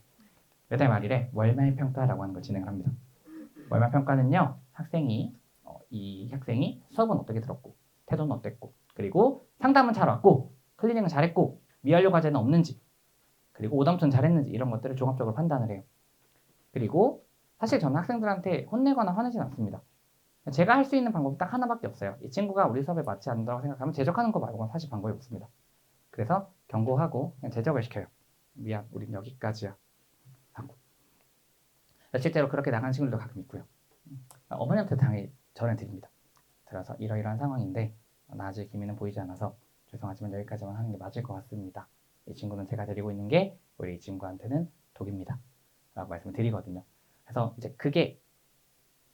매달 말일에 월말 평가라고 하는 걸 진행을 합니다. 월말 평가는요. 이 학생이 수업은 어떻게 들었고 태도는 어땠고 그리고 상담은 잘 왔고 클리닉은 잘했고 미완료 과제는 없는지 그리고 오답은 잘했는지 이런 것들을 종합적으로 판단을 해요. 그리고 사실 저는 학생들한테 혼내거나 화내진 않습니다. 제가 할 수 있는 방법이 딱 하나밖에 없어요. 이 친구가 우리 수업에 맞지 않는다고 생각하면 제적하는 거 말고는 사실 방법이 없습니다. 그래서 경고하고 그냥 제적을 시켜요. 미안, 우린 여기까지야. 하고. 실제로 그렇게 나간 친구들도 가끔 있고요. 어머니한테 당연히 전해드립니다. 들어서 이러이러한 상황인데 나아질 기미는 보이지 않아서 죄송하지만 여기까지만 하는 게 맞을 것 같습니다. 이 친구는 제가 데리고 있는 게 우리 이 친구한테는 독입니다. 라고 말씀을 드리거든요. 그래서 이제 그게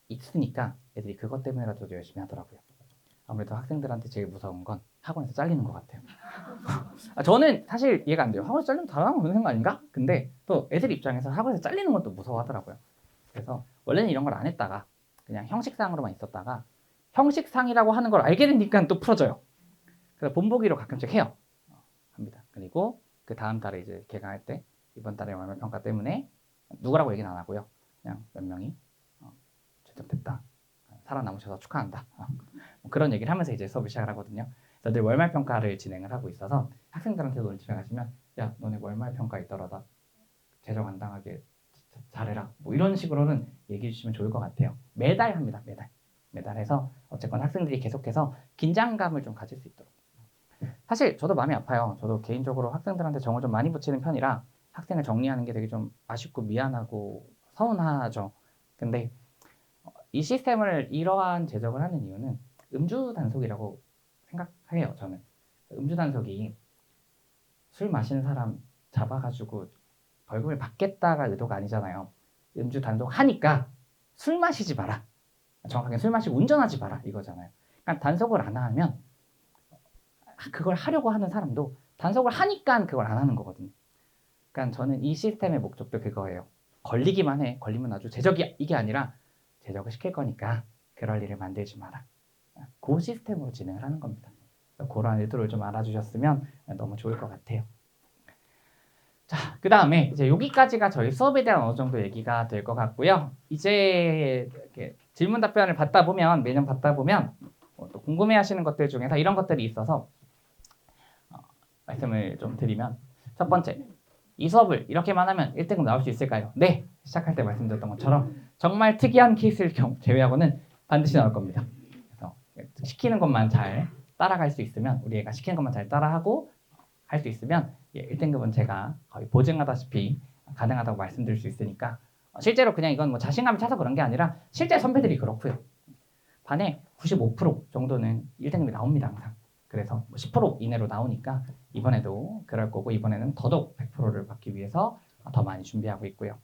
있으니까 애들이 그것 때문에라도 열심히 하더라고요. 아무래도 학생들한테 제일 무서운 건 학원에서 잘리는 것 같아요. 저는 사실 이해가 안 돼요. 학원에서 잘리면 다른 거 되는 거 아닌가? 근데 또 애들 입장에서 학원에서 잘리는 것도 무서워하더라고요. 그래서 원래는 이런 걸 안 했다가 그냥 형식상으로만 있었다가 형식상이라고 하는 걸 알게 되니까 또 풀어져요. 그래서 본보기로 가끔씩 해요. 합니다. 그리고 그 다음 달에 이제 개강할 때 이번 달에 월말 평가 때문에 누구라고 얘기는 안 하고요. 그냥 몇 명이 채점됐다. 살아남으셔서 축하한다. 뭐 그런 얘기를 하면서 이제 수업을 시작을 하거든요. 그래서 늘 월말 평가를 진행을 하고 있어서 학생들한테도 눈치를 가시면 야 너네 월말 평가 있더라다 제정 안 당하게 잘해라. 뭐 이런 식으로는 얘기해 주시면 좋을 것 같아요. 매달 합니다. 매달 해서 어쨌건 학생들이 계속해서 긴장감을 좀 가질 수 있도록. 사실 저도 마음이 아파요. 저도 개인적으로 학생들한테 정을 좀 많이 붙이는 편이라 학생을 정리하는 게 되게 좀 아쉽고 미안하고 서운하죠. 근데 이 시스템을 이러한 제정을 하는 이유는 음주 단속이라고 생각해요. 저는 음주 단속이 술 마시는 사람 잡아가지고 벌금을 받겠다가 의도가 아니잖아요. 음주 단속하니까 술 마시지 마라. 정확하게 술 마시고 운전하지 마라 이거잖아요. 그러니까 단속을 안 하면 그걸 하려고 하는 사람도 단속을 하니까 그걸 안 하는 거거든요. 그러니까 저는 이 시스템의 목적도 그거예요. 걸리기만 해. 걸리면 아주 제적이 이게 아니라 제적을 시킬 거니까 그럴 일을 만들지 마라. 그 시스템으로 진행을 하는 겁니다. 그런 의도를 좀 알아주셨으면 너무 좋을 것 같아요. 자, 그 다음에 이제 여기까지가 저희 수업에 대한 어느 정도 얘기가 될 것 같고요. 이제 이렇게 질문 답변을 받다 보면 매년 받다 보면 또 궁금해하시는 것들 중에서 이런 것들이 있어서 말씀을 좀 드리면 첫 번째, 이 수업을 이렇게만 하면 1등급 나올 수 있을까요? 네! 시작할 때 말씀드렸던 것처럼 정말 특이한 케이스를 제외하고는 반드시 나올 겁니다. 그래서 시키는 것만 잘 따라갈 수 있으면 우리 애가 시키는 것만 잘 따라하고 할 수 있으면 1등급은 제가 거의 보증하다시피 가능하다고 말씀드릴 수 있으니까 실제로 그냥 이건 뭐 자신감이 차서 그런 게 아니라 실제 선배들이 그렇고요. 반에 95% 정도는 1등급이 나옵니다. 항상. 그래서 10% 이내로 나오니까 이번에도 그럴 거고 이번에는 더더욱 100%를 받기 위해서 더 많이 준비하고 있고요.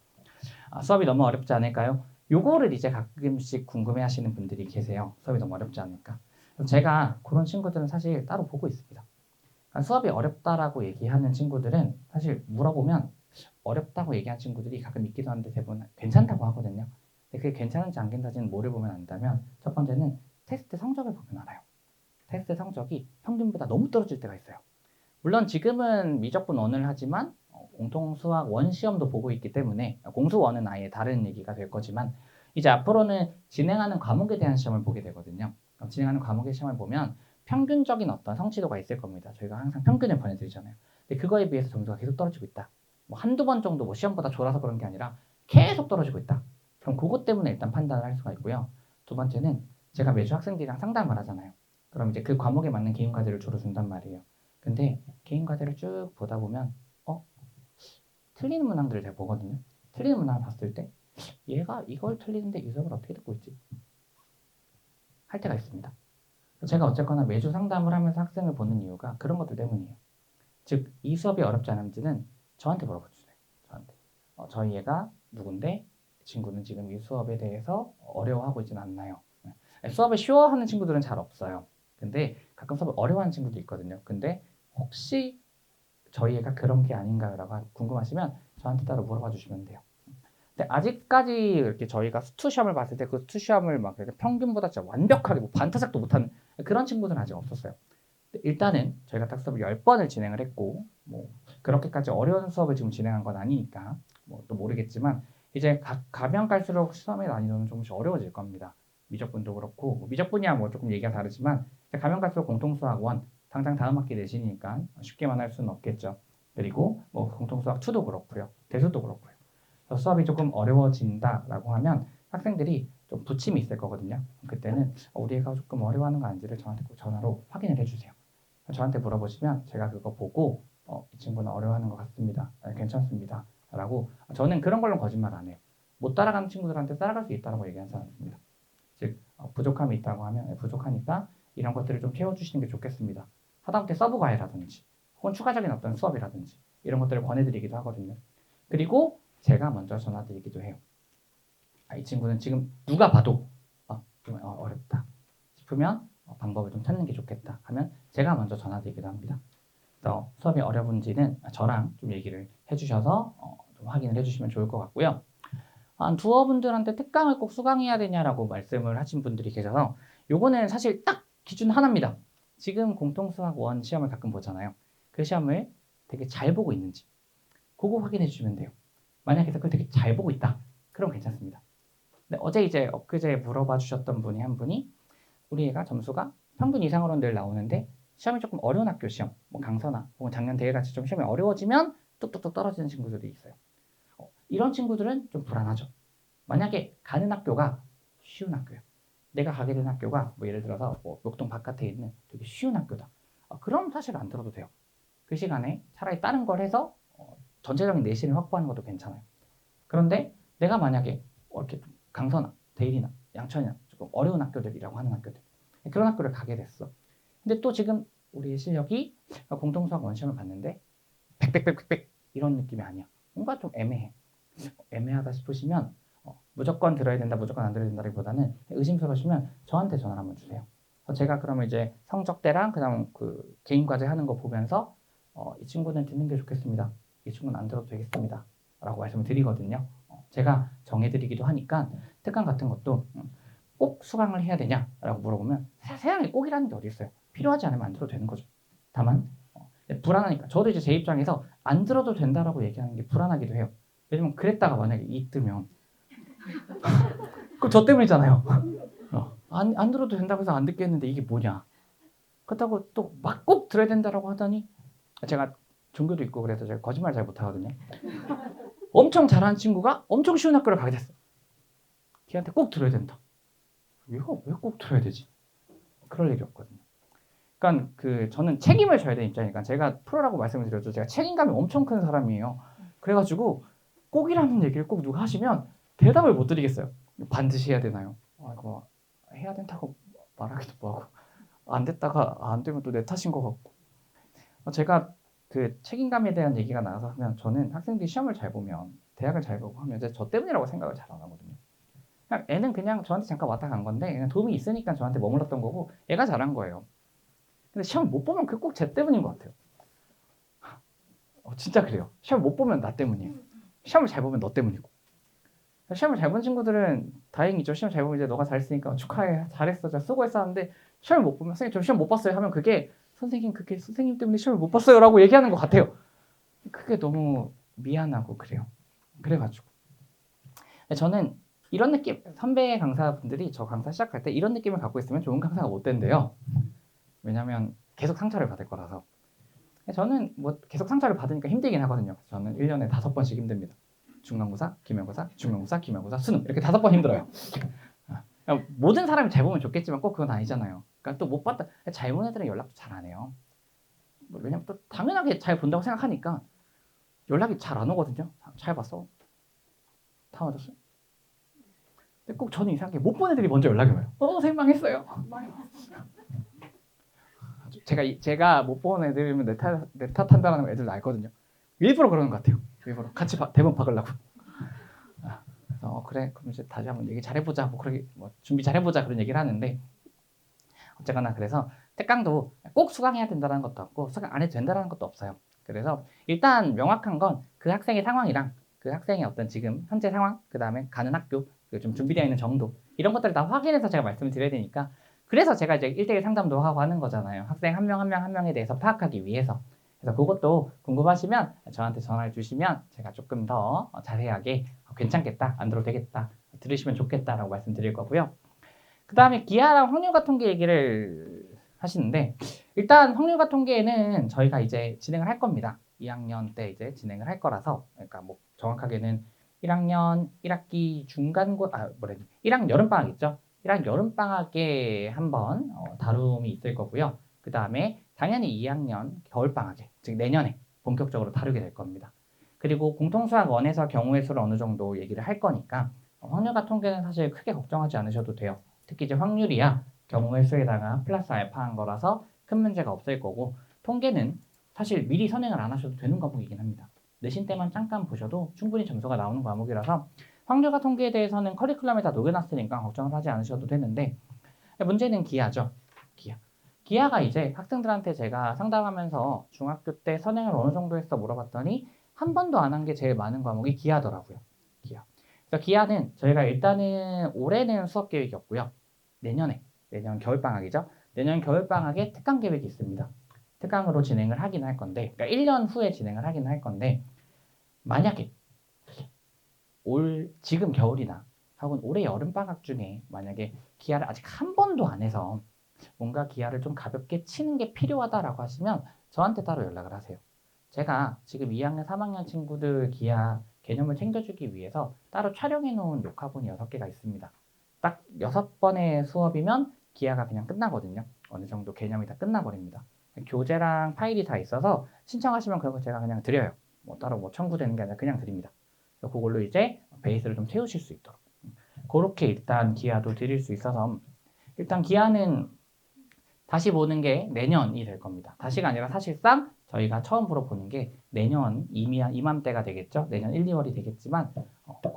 수업이 너무 어렵지 않을까요? 요거를 이제 가끔씩 궁금해하시는 분들이 계세요. 수업이 너무 어렵지 않을까? 제가 그런 친구들은 사실 따로 보고 있습니다. 수업이 어렵다라고 얘기하는 친구들은 사실 물어보면 어렵다고 얘기하는 친구들이 가끔 있기도 한데 대부분 괜찮다고 하거든요. 근데 그게 괜찮은지 안 괜찮은지는 뭐를 보면 안다면 첫 번째는 테스트 성적을 보면 알아요. 테스트 성적이 평균보다 너무 떨어질 때가 있어요. 물론 지금은 미적분 원을 하지만 공통 수학 원 시험도 보고 있기 때문에 공수 원은 아예 다른 얘기가 될 거지만 이제 앞으로는 진행하는 과목에 대한 시험을 보게 되거든요. 진행하는 과목의 시험을 보면 평균적인 어떤 성취도가 있을 겁니다. 저희가 항상 평균을 보내드리잖아요. 근데 그거에 비해서 점수가 계속 떨어지고 있다. 뭐 한두 번 정도 뭐 시험보다 졸아서 그런 게 아니라 계속 떨어지고 있다. 그럼 그것 때문에 일단 판단을 할 수가 있고요. 두 번째는 제가 매주 학생들이랑 상담을 하잖아요. 그럼 이제 그 과목에 맞는 개인 과제를 주로 준단 말이에요. 근데 개인 과제를 쭉 보다 보면 틀리는 문항들을 제가 보거든요. 틀리는 문항을 봤을 때 얘가 이걸 틀리는데 이 수업을 어떻게 듣고 있지? 할 때가 있습니다. 제가 어쨌거나 매주 상담을 하면서 학생을 보는 이유가 그런 것들 때문이에요. 즉, 이 수업이 어렵지 않은지는 저한테 물어봐 주세요. 저한테. 저희 애가 누군데 친구는 지금 이 수업에 대해서 어려워하고 있지는 않나요? 수업을 쉬워하는 친구들은 잘 없어요. 근데 가끔 수업을 어려워하는 친구도 있거든요. 근데 혹시 저희 애가 그런 게 아닌가요? 라고 궁금하시면 저한테 따로 물어봐 주시면 돼요. 근데 아직까지 이렇게 저희가 수투 시험을 봤을 때 그 수투 시험을 막 평균보다 진짜 완벽하게 뭐 반타작도 못하는 그런 친구들은 아직 없었어요. 일단은 저희가 딱 수업을 10번을 진행을 했고 뭐 그렇게까지 어려운 수업을 지금 진행한 건 아니니까 뭐 또 모르겠지만 이제 가면 갈수록 시험의 난이도는 조금씩 어려워질 겁니다. 미적분도 그렇고 뭐 미적분이야 뭐 조금 얘기가 다르지만 가면 갈수록 공통수학 1 당장 다음 학기 내신이니까 쉽게만 할 수는 없겠죠. 그리고 뭐 공통수학 2도 그렇고요. 대수도 그렇고요. 수업이 조금 어려워진다라고 하면 학생들이 좀 부침이 있을 거거든요. 그때는 우리 애가 조금 어려워하는 거 아닌지를 저한테 꼭 전화로 확인을 해주세요. 저한테 물어보시면 제가 그거 보고 이 친구는 어려워하는 것 같습니다. 괜찮습니다. 라고 저는 그런 걸로 거짓말 안 해요. 못 따라가는 친구들한테 따라갈 수 있다고 얘기하는 사람입니다. 즉 부족함이 있다고 하면 부족하니까 이런 것들을 좀 채워주시는 게 좋겠습니다. 하다못해 서브 과외라든지 혹은 추가적인 어떤 수업이라든지 이런 것들을 권해드리기도 하거든요. 그리고 제가 먼저 전화드리기도 해요. 이 친구는 지금 누가 봐도 좀 어렵다 싶으면 방법을 좀 찾는 게 좋겠다 하면 제가 먼저 전화드리기도 합니다. 그래서 수업이 어려운지는 저랑 좀 얘기를 해주셔서 좀 확인을 해주시면 좋을 것 같고요. 한 두어 분들한테 특강을 꼭 수강해야 되냐라고 말씀을 하신 분들이 계셔서 요거는 사실 딱 기준 하나입니다. 지금 공통수학 1 시험을 가끔 보잖아요. 그 시험을 되게 잘 보고 있는지 그거 확인해 주시면 돼요. 만약에 그걸 되게 잘 보고 있다. 그럼 괜찮습니다. 근데 어제 이제 엊그제 물어봐 주셨던 분이 한 분이 우리 애가 점수가 평균 이상으로 늘 나오는데 시험이 조금 어려운 학교 시험, 뭐 강서나 혹은 작년 대회같이 좀 시험이 어려워지면 뚝뚝뚝 떨어지는 친구들이 있어요. 이런 친구들은 좀 불안하죠. 만약에 가는 학교가 쉬운 학교예요. 내가 가게 된 학교가 뭐 예를 들어서 뭐 목동 바깥에 있는 되게 쉬운 학교다. 그럼 사실 안 들어도 돼요. 그 시간에 차라리 다른 걸 해서 전체적인 내신을 확보하는 것도 괜찮아요. 그런데 내가 만약에 이렇게 강서나 대일이나 양천이나 조금 어려운 학교들이라고 하는 학교들 그런 학교를 가게 됐어. 근데 또 지금 우리 실력이 공통수학 원시험을 봤는데 백백백백백 이런 느낌이 아니야. 뭔가 좀 애매해. 애매하다 싶으시면 무조건 들어야 된다, 무조건 안 들어야 된다기보다는 의심스러우시면 저한테 전화를 한번 주세요. 제가 그러면 이제 성적대랑 그다음 그 개인 과제 하는 거 보면서 이 친구는 듣는 게 좋겠습니다. 이 친구는 안 들어도 되겠습니다. 라고 말씀을 드리거든요. 제가 정해드리기도 하니까 특강 같은 것도 꼭 수강을 해야 되냐라고 물어보면 세상에 꼭이라는 게 어디 있어요. 필요하지 않으면 안 들어도 되는 거죠. 다만 불안하니까 저도 이제 제 입장에서 안 들어도 된다라고 얘기하는 게 불안하기도 해요. 왜냐면 그랬다가 만약에 이 뜨면 그럼 저 때문이잖아요. 안 들어도 된다고 해서 안 듣겠는데 이게 뭐냐. 그렇다고 또 막 꼭 들어야 된다라고 하더니 제가 종교도 있고 그래서 제가 거짓말 잘 못하거든요. 엄청 잘하는 친구가 엄청 쉬운 학교를 가게 됐어. 걔한테 꼭 들어야 된다. 얘가 왜 꼭 들어야 되지? 그럴 일이 없거든요. 그러니까 저는 책임을 져야 되는 입장이니까 제가 프로라고 말씀을 드렸죠. 제가 책임감이 엄청 큰 사람이에요. 그래가지고 꼭이라는 얘기를 꼭 누가 하시면 대답을 못 드리겠어요. 반드시 해야 되나요? 이거 해야 된다고 말하기도 뭐하고 안 됐다가 안 되면 또 내 탓인 것 같고 제가 그 책임감에 대한 얘기가 나와서 하면 저는 학생들이 시험을 잘 보면 대학을 잘 보고 하면 이제 저 때문이라고 생각을 잘 안 하거든요. 그냥 애는 그냥 저한테 잠깐 왔다 간 건데 그냥 도움이 있으니까 저한테 머물렀던 거고 애가 잘한 거예요. 근데 시험 못 보면 그 꼭 제 때문인 것 같아요. 진짜 그래요. 시험 못 보면 나 때문이에요. 시험을 잘 보면 너 때문이고. 시험을 잘 본 친구들은 다행이죠. 시험 잘 보면 이제 너가 잘했으니까 축하해. 잘했어. 잘 수고했어 하는데 시험을 못 보면 선생님 저 시험 못 봤어요 하면 그게 선생님 그게 선생님 때문에 시험을 못 봤어요 라고 얘기하는 것 같아요. 그게 너무 미안하고 그래요. 그래가지고 저는 이런 느낌 선배 강사분들이 저 강사 시작할 때 이런 느낌을 갖고 있으면 좋은 강사가 못 된대요. 왜냐면 계속 상처를 받을 거라서. 저는 뭐 계속 상처를 받으니까 힘들긴 하거든요. 저는 1년에 5번씩 힘듭니다. 중간고사, 기말고사, 중간고사, 기말고사, 수능 이렇게 5번 힘들어요. 모든 사람이 잘 보면 좋겠지만 꼭 그건 아니잖아요. 그러니까 또 못 봤다. 잘 본 애들은 연락도 잘 안 해요. 왜냐면 또 당연하게 잘 본다고 생각하니까 연락이 잘 안 오거든요. 잘 봤어. 다 맞았어요. 근데 꼭 저는 이상하게 못 본 애들이 먼저 연락이 와요. 생방했어요. 제가 못 본 애들이면 내 탓한다는 애들도 알거든요. 일부러 그러는 것 같아요. 일부러 같이 대본 박으려고. 그래서 그래 그럼 이제 다시 한번 얘기 잘해보자. 뭐 그렇게 뭐 준비 잘해보자 그런 얘기를 하는데 어쨌거나 그래서 특강도 꼭 수강해야 된다는 것도 없고 수강 안 해도 된다는 것도 없어요. 그래서 일단 명확한 건 그 학생의 상황이랑 그 학생의 어떤 지금 현재 상황, 그 다음에 가는 학교, 좀 준비되어 있는 정도 이런 것들을 다 확인해서 제가 말씀을 드려야 되니까 그래서 제가 이제 1대1 상담도 하고 하는 거잖아요. 학생 한 명 한 명 한 명에 대해서 파악하기 위해서. 그래서 그것도 궁금하시면 저한테 전화를 주시면 제가 조금 더 자세하게 괜찮겠다, 안 들어도 되겠다, 들으시면 좋겠다라고 말씀드릴 거고요. 그 다음에 기하랑 확률과 통계 얘기를 하시는데 일단 확률과 통계는 저희가 이제 진행을 할 겁니다. 2학년 때 이제 진행을 할 거라서 그러니까 뭐 정확하게는 1학년 1학기 중간고 1학년 여름방학 있죠. 1학년 여름방학에 한번 다룸이 있을 거고요. 그 다음에 당연히 2학년 겨울방학에 즉 내년에 본격적으로 다루게 될 겁니다. 그리고 공통수학 1에서 경우의 수를 어느 정도 얘기를 할 거니까 확률과 통계는 사실 크게 걱정하지 않으셔도 돼요. 특히 이제 확률이야 경우의 수에다가 플러스 알파한 거라서 큰 문제가 없을 거고 통계는 사실 미리 선행을 안 하셔도 되는 과목이긴 합니다. 내신 때만 잠깐 보셔도 충분히 점수가 나오는 과목이라서 확률과 통계에 대해서는 커리큘럼에 다 녹여놨으니까 걱정을 하지 않으셔도 되는데 문제는 기하죠. 기하가 이제 학생들한테 제가 상담하면서 중학교 때 선행을 어느 정도 했어 물어봤더니 한 번도 안 한 게 제일 많은 과목이 기하더라고요. 그래서 기하는 저희가 일단은 올해는 수업 계획이 없고요. 내년 겨울방학이죠. 내년 겨울방학에 특강 계획이 있습니다. 특강으로 진행을 하긴 할 건데, 그러니까 1년 후에 진행을 하긴 할 건데, 만약에 지금 겨울이나 혹은 올해 여름방학 중에 만약에 기하를 아직 한 번도 안 해서 뭔가 기하를 좀 가볍게 치는 게 필요하다라고 하시면 저한테 따로 연락을 하세요. 제가 지금 2학년, 3학년 친구들 기하 개념을 챙겨주기 위해서 따로 촬영해 놓은 녹화본이 6개가 있습니다. 딱 6번의 수업이면 기하가 그냥 끝나거든요. 어느 정도 개념이 다 끝나버립니다. 교재랑 파일이 다 있어서 신청하시면 그거 제가 그냥 드려요. 따로 청구되는 게 아니라 그냥 드립니다. 그걸로 이제 베이스를 좀 채우실 수 있도록. 그렇게 일단 기하도 드릴 수 있어서 일단 기하는 다시 보는 게 내년이 될 겁니다. 다시가 아니라 사실상 저희가 처음으로 보는 게 내년 이맘때가 되겠죠. 내년 1, 2월이 되겠지만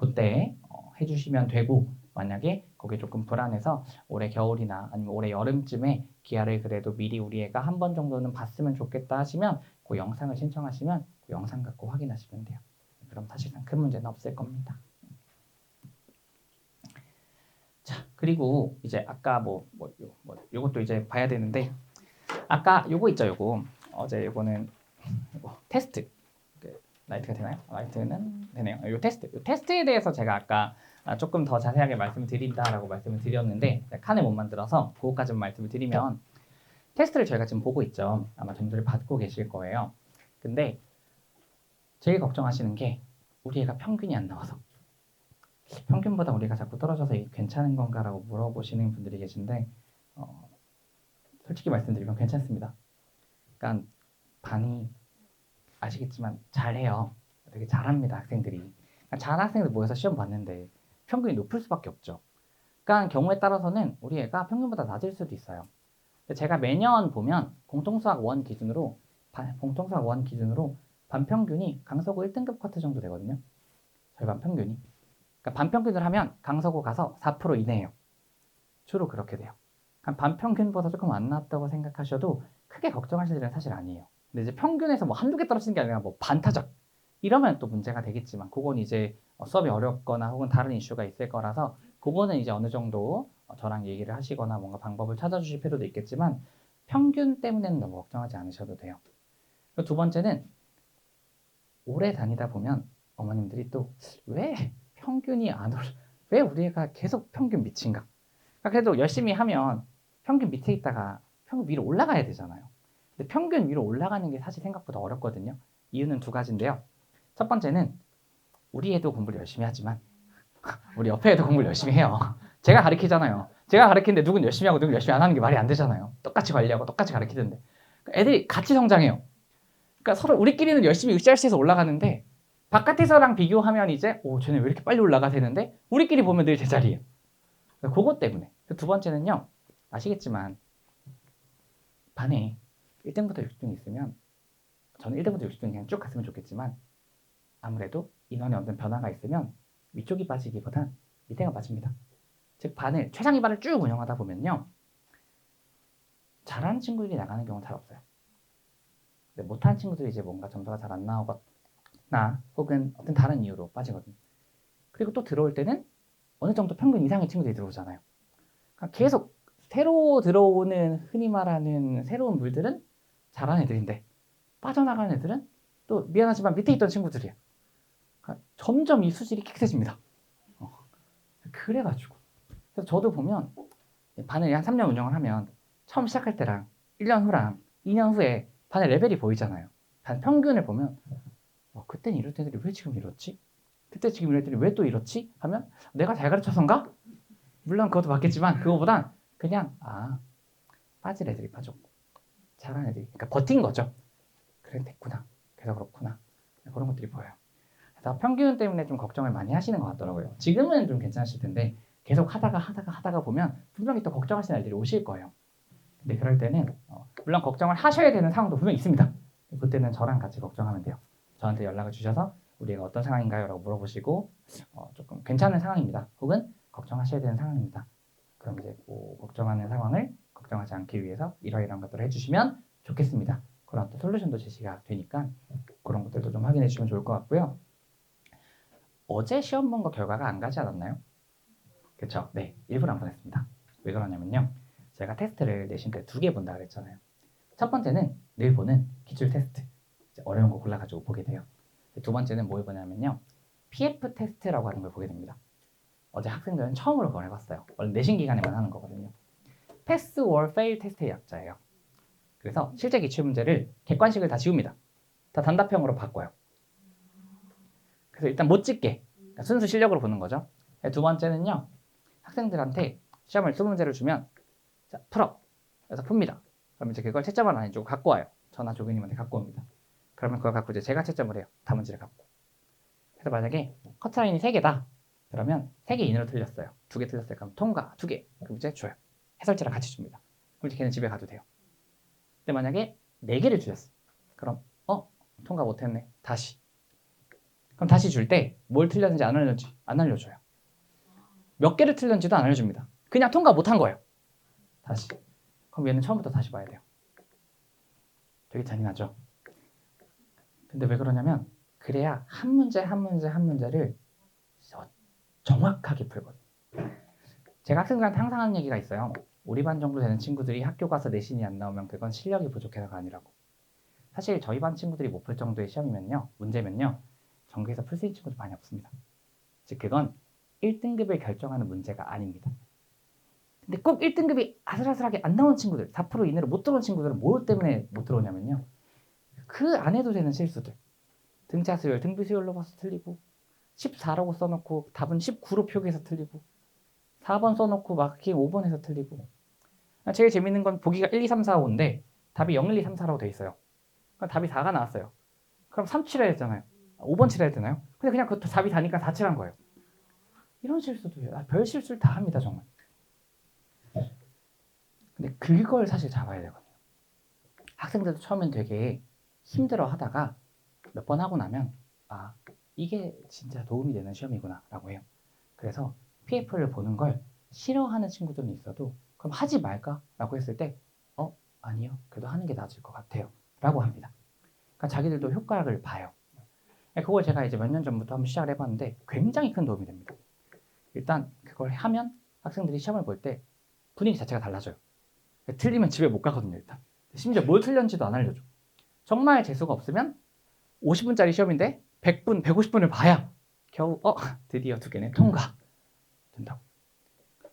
그때 해주시면 되고 만약에 거기에 조금 불안해서 올해 겨울이나 아니면 올해 여름쯤에 기하를 그래도 미리 우리 애가 한 번 정도는 봤으면 좋겠다 하시면 그 영상을 신청하시면 그 영상 갖고 확인하시면 돼요. 그럼 사실상 큰 문제는 없을 겁니다. 자, 그리고 이제 아까 요것도 이제 봐야 되는데 아까 요거 있죠, 요거. 어제 요거는 테스트. 라이트가 되나요? 라이트는 되네요. 요 테스트에 대해서 제가 아까 조금 더 자세하게 말씀을 드린다라고 말씀을 드렸는데 칸을 못 만들어서 그거까지만 말씀을 드리면 테스트를 저희가 지금 보고 있죠. 아마 점수를 받고 계실 거예요. 근데 제일 걱정하시는 게 우리 애가 평균이 안 나와서 평균보다 우리가 자꾸 떨어져서 이게 괜찮은 건가라고 물어보시는 분들이 계신데 솔직히 말씀드리면 괜찮습니다. 그러니까 반이 아시겠지만 잘해요. 되게 잘합니다, 학생들이. 그러니까 잘하는 학생들 모여서 시험 봤는데 평균이 높을 수밖에 없죠. 그러니까 경우에 따라서는 우리 애가 평균보다 낮을 수도 있어요. 제가 매년 보면 공통수학 1 기준으로 반평균이 강서구 1등급 커트 정도 되거든요. 저희 반평균이. 그러니까 반평균을 하면 강서구 가서 4% 이내예요. 주로 그렇게 돼요. 반평균보다 조금 안 나왔다고 생각하셔도 크게 걱정하실 일은 사실 아니에요. 근데 이제 평균에서 한두 개 떨어지는 게 아니라 반타작 이러면 또 문제가 되겠지만 그건 이제 수업이 어렵거나 혹은 다른 이슈가 있을 거라서 그거는 이제 어느 정도 저랑 얘기를 하시거나 뭔가 방법을 찾아주실 필요도 있겠지만 평균 때문에는 너무 걱정하지 않으셔도 돼요. 그리고 두 번째는 오래 다니다 보면 어머님들이 또 왜 평균이 안 올라? 왜 우리 애가 계속 평균 밑인가? 그래도 열심히 하면 평균 밑에 있다가 평균 위로 올라가야 되잖아요. 근데 평균 위로 올라가는 게 사실 생각보다 어렵거든요. 이유는 두 가지인데요. 첫 번째는 우리 애도 공부를 열심히 하지만 우리 옆에 애도 공부를 열심히 해요. 제가 가르치잖아요. 제가 가르치는데 누군 열심히 하고 누군 열심히 안 하는 게 말이 안 되잖아요. 똑같이 관리하고 똑같이 가르치는데 애들이 같이 성장해요. 그러니까 서로 우리끼리는 열심히 으쌰으쌰해서 올라가는데 바깥에서랑 비교하면 이제 쟤네 왜 이렇게 빨리 올라가 되는데 우리끼리 보면 늘 제자리예요. 그것 때문에. 두 번째는요. 아시겠지만 반에 1등부터 60등이 있으면 저는 1등부터 60등 그냥 쭉 갔으면 좋겠지만 아무래도 인원에 어떤 변화가 있으면 위쪽이 빠지기보단 밑에가 빠집니다. 즉 최상위 반을 쭉 운영하다 보면요. 잘하는 친구들이 나가는 경우는 잘 없어요. 근데 못하는 친구들이 이제 뭔가 점수가 잘 안 나오거나 혹은 어떤 다른 이유로 빠지거든요. 그리고 또 들어올 때는 어느 정도 평균 이상의 친구들이 들어오잖아요. 그러니까 계속 새로 들어오는 흔히 말하는 새로운 물들은 잘하는 애들인데 빠져나가는 애들은 또 미안하지만 밑에 있던 친구들이에요. 그러니까 점점 이 수질이 킥해집니다. 그래가지고 그래서 저도 보면 반을 한 3년 운영을 하면 처음 시작할 때랑 1년 후랑 2년 후에 반의 레벨이 보이잖아요. 반 평균을 보면 그때는 이럴 때들이 왜 지금 이렇지? 그때 지금 이럴 때들이 왜 또 이렇지? 하면 내가 잘 가르쳐서인가? 물론 그것도 맞겠지만 그거보단 그냥 빠질 애들이 빠졌고 잘하는 애들이 그러니까 버틴 거죠. 그래 됐구나. 그래서 그렇구나. 그런 것들이 보여요. 그래서 평균 때문에 좀 걱정을 많이 하시는 것 같더라고요. 지금은 좀 괜찮으실 텐데 계속 하다가 보면 분명히 또 걱정하시는 애들이 오실 거예요. 근데 그럴 때는 물론 걱정을 하셔야 되는 상황도 분명히 있습니다. 그때는 저랑 같이 걱정하면 돼요. 저한테 연락을 주셔서 우리가 어떤 상황인가요? 라고 물어보시고 조금 괜찮은 상황입니다. 혹은 걱정하셔야 되는 상황입니다. 그럼 이제 뭐 걱정하는 상황을 걱정하지 않기 위해서 이러이러한 것들을 해주시면 좋겠습니다. 그런 어떤 솔루션도 제시가 되니까 그런 것들도 좀 확인해 주시면 좋을 것 같고요. 어제 시험 본 거 결과가 안 가지 않았나요? 그쵸? 네, 일부러 안 보냈습니다. 왜 그러냐면요. 제가 테스트를 내신 때 2개 본다 그랬잖아요. 첫 번째는 늘 보는 기출 테스트. 어려운 거 골라가지고 보게 돼요. 두 번째는 뭘 보냐면요. PF 테스트라고 하는 걸 보게 됩니다. 어제 학생들은 처음으로 그걸 해봤어요. 원래 내신 기간에만 하는 거거든요. 패스 or fail 테스트의 약자예요. 그래서 실제 기출 문제를 객관식을 다 지웁니다. 다 단답형으로 바꿔요. 그래서 일단 못 찍게 그러니까 순수 실력으로 보는 거죠. 두 번째는요. 학생들한테 시험을 20문제를 주면 자, 풀어. 그래서 풉니다. 그럼 이제 그걸 채점을 안 해주고 갖고 와요. 저나 조교님한테 갖고 옵니다. 그러면 그걸 갖고 이제 제가 채점을 해요. 다문제를 갖고. 그래서 만약에 커트라인이 3개다. 그러면 3개 이내로 틀렸어요. 2개 틀렸어요. 그럼 통과 2개. 그럼 이제 줘요. 해설지랑 같이 줍니다. 그럼 이제 걔는 집에 가도 돼요. 근데 만약에 4개를 주셨어. 그럼 통과 못했네. 다시. 그럼 다시 줄 때 뭘 틀렸는지 안 알려줘요. 몇 개를 틀렸는지도 안 알려줍니다. 그냥 통과 못한 거예요. 다시. 그럼 얘는 처음부터 다시 봐야 돼요. 되게 잔인하죠? 근데 왜 그러냐면 그래야 한 문제를 정확하게 풀거든요. 제가 학생들한테 항상 하는 얘기가 있어요. 우리 반 정도 되는 친구들이 학교 가서 내신이 안 나오면 그건 실력이 부족해서가 아니라고. 사실 저희 반 친구들이 못 풀 정도의 시험이면요. 문제면요. 전교에서 풀 수 있는 친구도 많이 없습니다. 즉 그건 1등급을 결정하는 문제가 아닙니다. 근데 꼭 1등급이 아슬아슬하게 안 나온 친구들, 4% 이내로 못 들어온 친구들은 뭐 때문에 못 들어오냐면요. 그 안 해도 되는 실수들. 등차 수열, 등비 수열로 봐서 틀리고 14라고 써놓고 답은 19로 표기해서 틀리고 4번 써놓고 마킹 5번에서 틀리고 제일 재밌는 건 보기가 1, 2, 3, 4, 5인데 답이 0, 1, 2, 3, 4라고 돼 있어요. 그럼 답이 4가 나왔어요. 그럼 3 칠해야 했잖아요. 5번 칠해야 되나요? 근데 그냥 그 답이 다니까 4 칠한 거예요. 이런 실수도 해요. 별 실수를 다 합니다 정말. 근데 그걸 사실 잡아야 되거든요. 학생들도 처음엔 되게 힘들어 하다가 몇 번 하고 나면 이게 진짜 도움이 되는 시험이구나 라고 해요. 그래서 PF를 보는 걸 싫어하는 친구들은 있어도 그럼 하지 말까? 라고 했을 때 아니요. 그래도 하는 게 나을 것 같아요. 라고 합니다. 그러니까 자기들도 효과를 봐요. 그걸 제가 이제 몇 년 전부터 한번 시작을 해봤는데 굉장히 큰 도움이 됩니다. 일단 그걸 하면 학생들이 시험을 볼 때 분위기 자체가 달라져요. 틀리면 집에 못 가거든요. 일단 심지어 뭘 틀렸는지도 안 알려줘. 정말 재수가 없으면 50분짜리 시험인데 100분, 150분을 봐야 겨우 드디어 2개는 통과 된다고.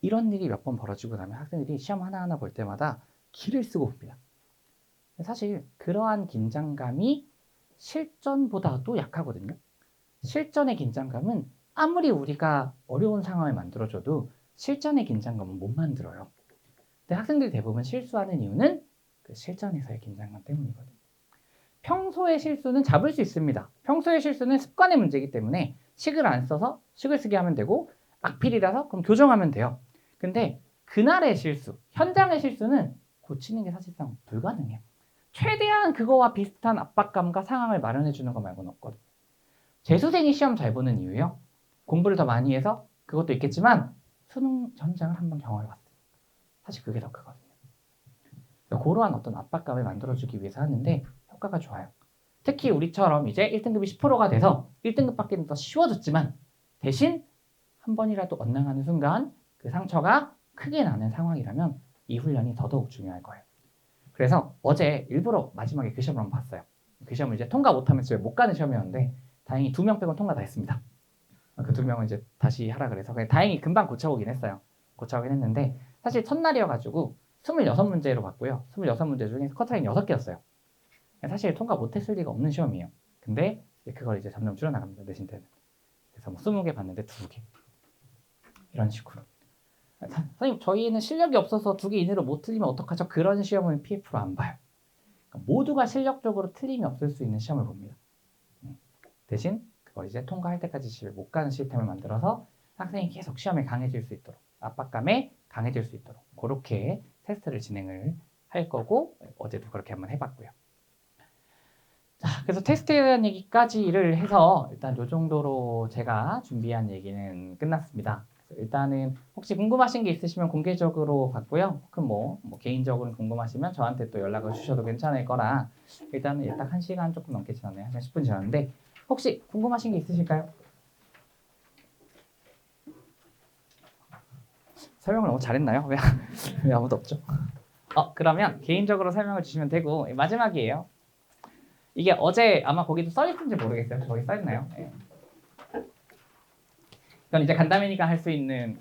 이런 일이 몇 번 벌어지고 나면 학생들이 시험 하나하나 볼 때마다 기를 쓰고 봅니다. 사실 그러한 긴장감이 실전보다도 약하거든요. 실전의 긴장감은 아무리 우리가 어려운 상황을 만들어줘도 실전의 긴장감은 못 만들어요. 근데 학생들이 대부분 실수하는 이유는 그 실전에서의 긴장감 때문이거든요. 평소의 실수는 잡을 수 있습니다. 평소의 실수는 습관의 문제이기 때문에 식을 안 써서 식을 쓰게 하면 되고 악필이라서 그럼 교정하면 돼요. 근데 그날의 실수, 현장의 실수는 고치는 게 사실상 불가능해요. 최대한 그거와 비슷한 압박감과 상황을 마련해 주는 거 말고는 없거든요. 재수생이 시험 잘 보는 이유요. 공부를 더 많이 해서 그것도 있겠지만 수능 현장을 한번 경험해 봤어요. 사실 그게 더 크거든요. 그러한 어떤 압박감을 만들어주기 위해서 하는데 효과가 좋아요. 특히 우리처럼 이제 1등급이 10%가 돼서 1등급 받기는 더 쉬워졌지만 대신 한 번이라도 엇나가는 순간 그 상처가 크게 나는 상황이라면 이 훈련이 더더욱 중요할 거예요. 그래서 어제 일부러 마지막에 그 시험을 한번 봤어요. 그 시험을 이제 통과 못하면 집에 못 가는 시험이었는데 다행히 2명 빼곤 통과 다 했습니다. 그 2명은 이제 다시 하라 그래서 다행히 금방 고쳐오긴 했어요. 고쳐오긴 했는데 사실 첫날이어가지고 26문제로 봤고요. 26문제 중에 커트라인 6개였어요. 사실 통과 못했을 리가 없는 시험이에요. 근데 그걸 이제 점점 줄여나갑니다. 내신 때는. 그래서 뭐 20개 봤는데 2개. 이런 식으로. 선생님 저희는 실력이 없어서 2개 이내로 못 틀리면 어떡하죠? 그런 시험은 PF로 안 봐요. 그러니까 모두가 실력적으로 틀림이 없을 수 있는 시험을 봅니다. 대신 그걸 이제 통과할 때까지 집에 못 가는 시스템을 만들어서 학생이 계속 시험에 강해질 수 있도록 압박감에 강해질 수 있도록 그렇게 테스트를 진행을 할 거고 어제도 그렇게 한번 해봤고요. 자, 그래서 테스트에 대한 얘기까지를 해서 일단 이 정도로 제가 준비한 얘기는 끝났습니다. 그래서 일단은 혹시 궁금하신 게 있으시면 공개적으로 받고요. 혹은 뭐 개인적으로 궁금하시면 저한테 또 연락을 주셔도 괜찮을 거라 일단은 딱 1시간 조금 넘게 지났네요. 1시간 10분 지났는데 혹시 궁금하신 게 있으실까요? 설명을 너무 잘했나요? 왜 아무도 없죠? 그러면 개인적으로 설명을 주시면 되고 마지막이에요. 이게 어제 아마 거기도 써있는지 모르겠어요. 거기 써있나요? 네. 이건 이제 간담회니까 할 수 있는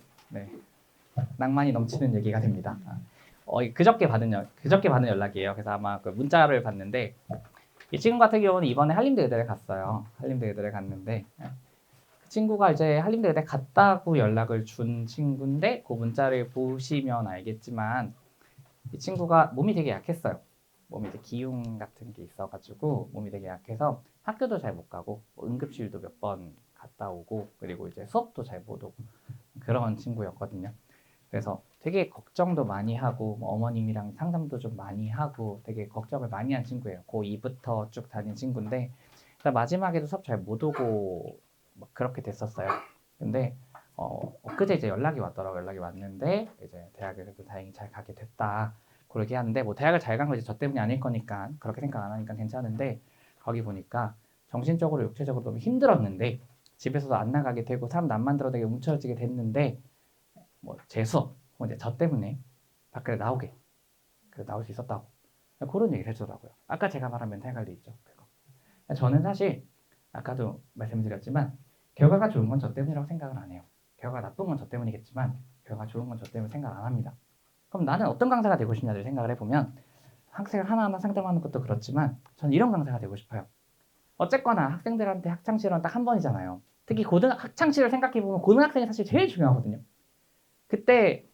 낭만이 넘치는 얘기가 됩니다. 그저께 받은 연락이에요. 그래서 아마 그 문자를 봤는데 이 친구 같은 경우는 이번에 한림대 의대를 갔어요. 한림대 의대를 갔는데 그 친구가 이제 한림대 의대 갔다고 연락을 준 친구인데 그 문자를 보시면 알겠지만 이 친구가 몸이 되게 약했어요. 몸이 이제 기흉 같은 게 있어가지고 몸이 되게 약해서 학교도 잘 못 가고 응급실도 몇 번 갔다 오고 그리고 이제 수업도 잘 못 오고 그런 친구였거든요. 그래서 되게 걱정도 많이 하고 어머님이랑 상담도 좀 많이 하고 되게 걱정을 많이 한 친구예요. 고2부터 쭉 다닌 친구인데 마지막에도 수업 잘 못 오고 막 그렇게 됐었어요. 근데 엊그제 이제 연락이 왔더라고요. 연락이 왔는데 이제 대학에 그래도 다행히 잘 가게 됐다. 그러게 하는데 뭐 대학을 잘 간 거 이제 저 때문이 아닐 거니까 그렇게 생각 안 하니까 괜찮은데 거기 보니까 정신적으로 육체적으로 너무 힘들었는데 집에서도 안 나가게 되고 사람도 안 만들어 되게 움츠러지게 됐는데 뭐 재수업 뭐 이제 저 때문에 밖에 나오게 나올 수 있었다고 그런 얘기를 해주더라고요. 아까 제가 말한 멘탈 관리 있죠. 그거. 저는 사실 아까도 말씀드렸지만 결과가 좋은 건 저 때문이라고 생각을 안 해요. 결과가 나쁜 건 저 때문이겠지만 결과가 좋은 건 저 때문에 생각 안 합니다. 그럼 나는 어떤 강사가 되고 싶냐를 생각을 해보면 학생을 하나하나 상담하는 것도 그렇지만 저는 이런 강사가 되고 싶어요. 어쨌거나 학생들한테 학창시절은 딱 한 번이잖아요. 특히 학창시절 생각해보면 고등학생이 사실 제일 중요하거든요. 그때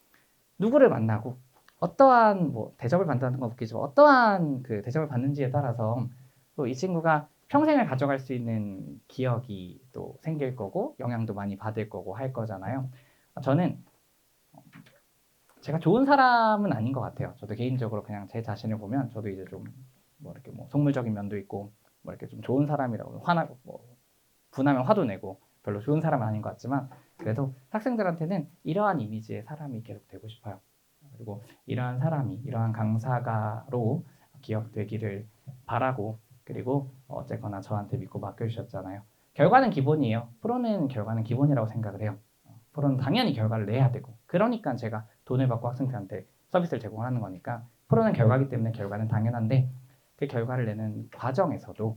누구를 만나고 어떠한 뭐 대접을 받는다는 건 웃기지만 어떠한 그 대접을 받는지에 따라서 또 이 친구가 평생을 가져갈 수 있는 기억이 또 생길 거고 영향도 많이 받을 거고 할 거잖아요. 저는 제가 좋은 사람은 아닌 것 같아요. 저도 개인적으로 그냥 제 자신을 보면 저도 이제 좀 뭐 이렇게 뭐 속물적인 면도 있고 뭐 이렇게 좀 좋은 사람이라고 화나고 뭐 분하면 화도 내고 별로 좋은 사람은 아닌 것 같지만 그래도 학생들한테는 이러한 이미지의 사람이 계속 되고 싶어요. 그리고 이러한 사람이 이러한 강사가로 기억되기를 바라고 그리고 어쨌거나 저한테 믿고 맡겨주셨잖아요. 결과는 기본이에요. 프로는 결과는 기본이라고 생각을 해요. 프로는 당연히 결과를 내야 되고 그러니까 제가 돈을 받고 학생들한테 서비스를 제공하는 거니까 프로는 결과기 때문에 결과는 당연한데 그 결과를 내는 과정에서도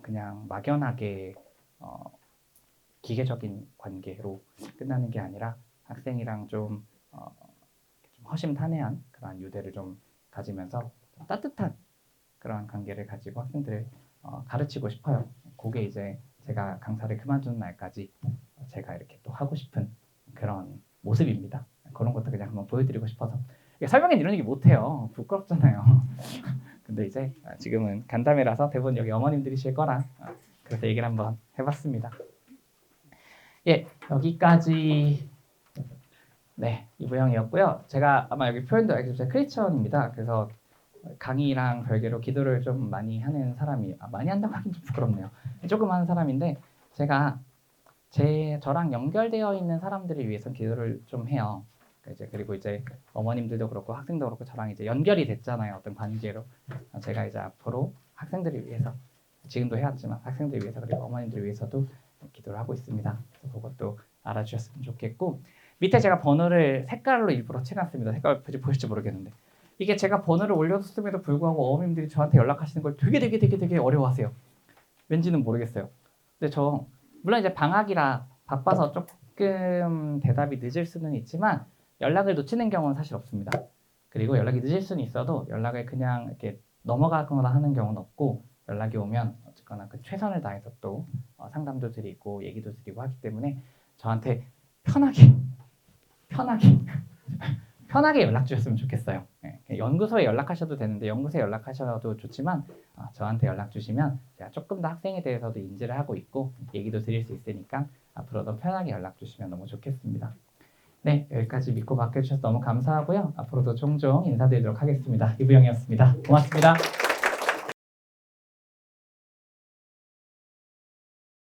그냥 막연하게 기계적인 관계로 끝나는 게 아니라 학생이랑 좀 허심탄회한 그런 유대를 좀 가지면서 좀 따뜻한 그런 관계를 가지고 학생들을 가르치고 싶어요. 그게 이제 제가 강사를 그만두는 날까지 제가 이렇게 또 하고 싶은 그런 모습입니다. 그런 것도 그냥 한번 보여드리고 싶어서 설명엔 이런 얘기 못해요. 부끄럽잖아요. 근데 이제 지금은 간담회라서 대부분 여기 어머님들이실 거라 그래서 얘기를 한번 해봤습니다. 예, 여기까지 이부영이었고요. 제가 아마 여기 표현도 알겠지만 제가 크리스천입니다. 그래서 강의랑 별개로 기도를 좀 많이 하는 사람이 많이 한다고 하긴 좀 부끄럽네요. 조금 하는 사람인데 제가 저랑 연결되어 있는 사람들을 위해서 기도를 좀 해요. 그리고 이제 어머님들도 그렇고 학생도 그렇고 저랑 이제 연결이 됐잖아요. 어떤 관계로. 제가 이제 앞으로 학생들을 위해서 지금도 해왔지만 학생들을 위해서 그리고 어머님들을 위해서도 기도를 하고 있습니다. 그래서 그것도 알아주셨으면 좋겠고 밑에 제가 번호를 색깔로 일부러 칠해놨습니다. 색깔 보실지 모르겠는데 이게 제가 번호를 올려뒀음에도 불구하고 어머님들이 저한테 연락하시는 걸 되게 어려워하세요. 왠지는 모르겠어요. 근데 저 물론 이제 방학이라 바빠서 조금 대답이 늦을 수는 있지만 연락을 놓치는 경우는 사실 없습니다. 그리고 연락이 늦을 수는 있어도 연락을 그냥 이렇게 넘어가거나 하는 경우는 없고 연락이 오면 어쨌거나 그 최선을 다해서 또 상담도 드리고 얘기도 드리고 하기 때문에 저한테 편하게 연락 주셨으면 좋겠어요. 연구소에 연락하셔도 되는데 연구소에 연락하셔도 좋지만 저한테 연락 주시면 제가 조금 더 학생에 대해서도 인지를 하고 있고 얘기도 드릴 수 있으니까 앞으로도 편하게 연락 주시면 너무 좋겠습니다. 네, 여기까지 믿고 맡겨주셔서 너무 감사하고요. 앞으로도 종종 인사드리도록 하겠습니다. 이부영이었습니다. 고맙습니다.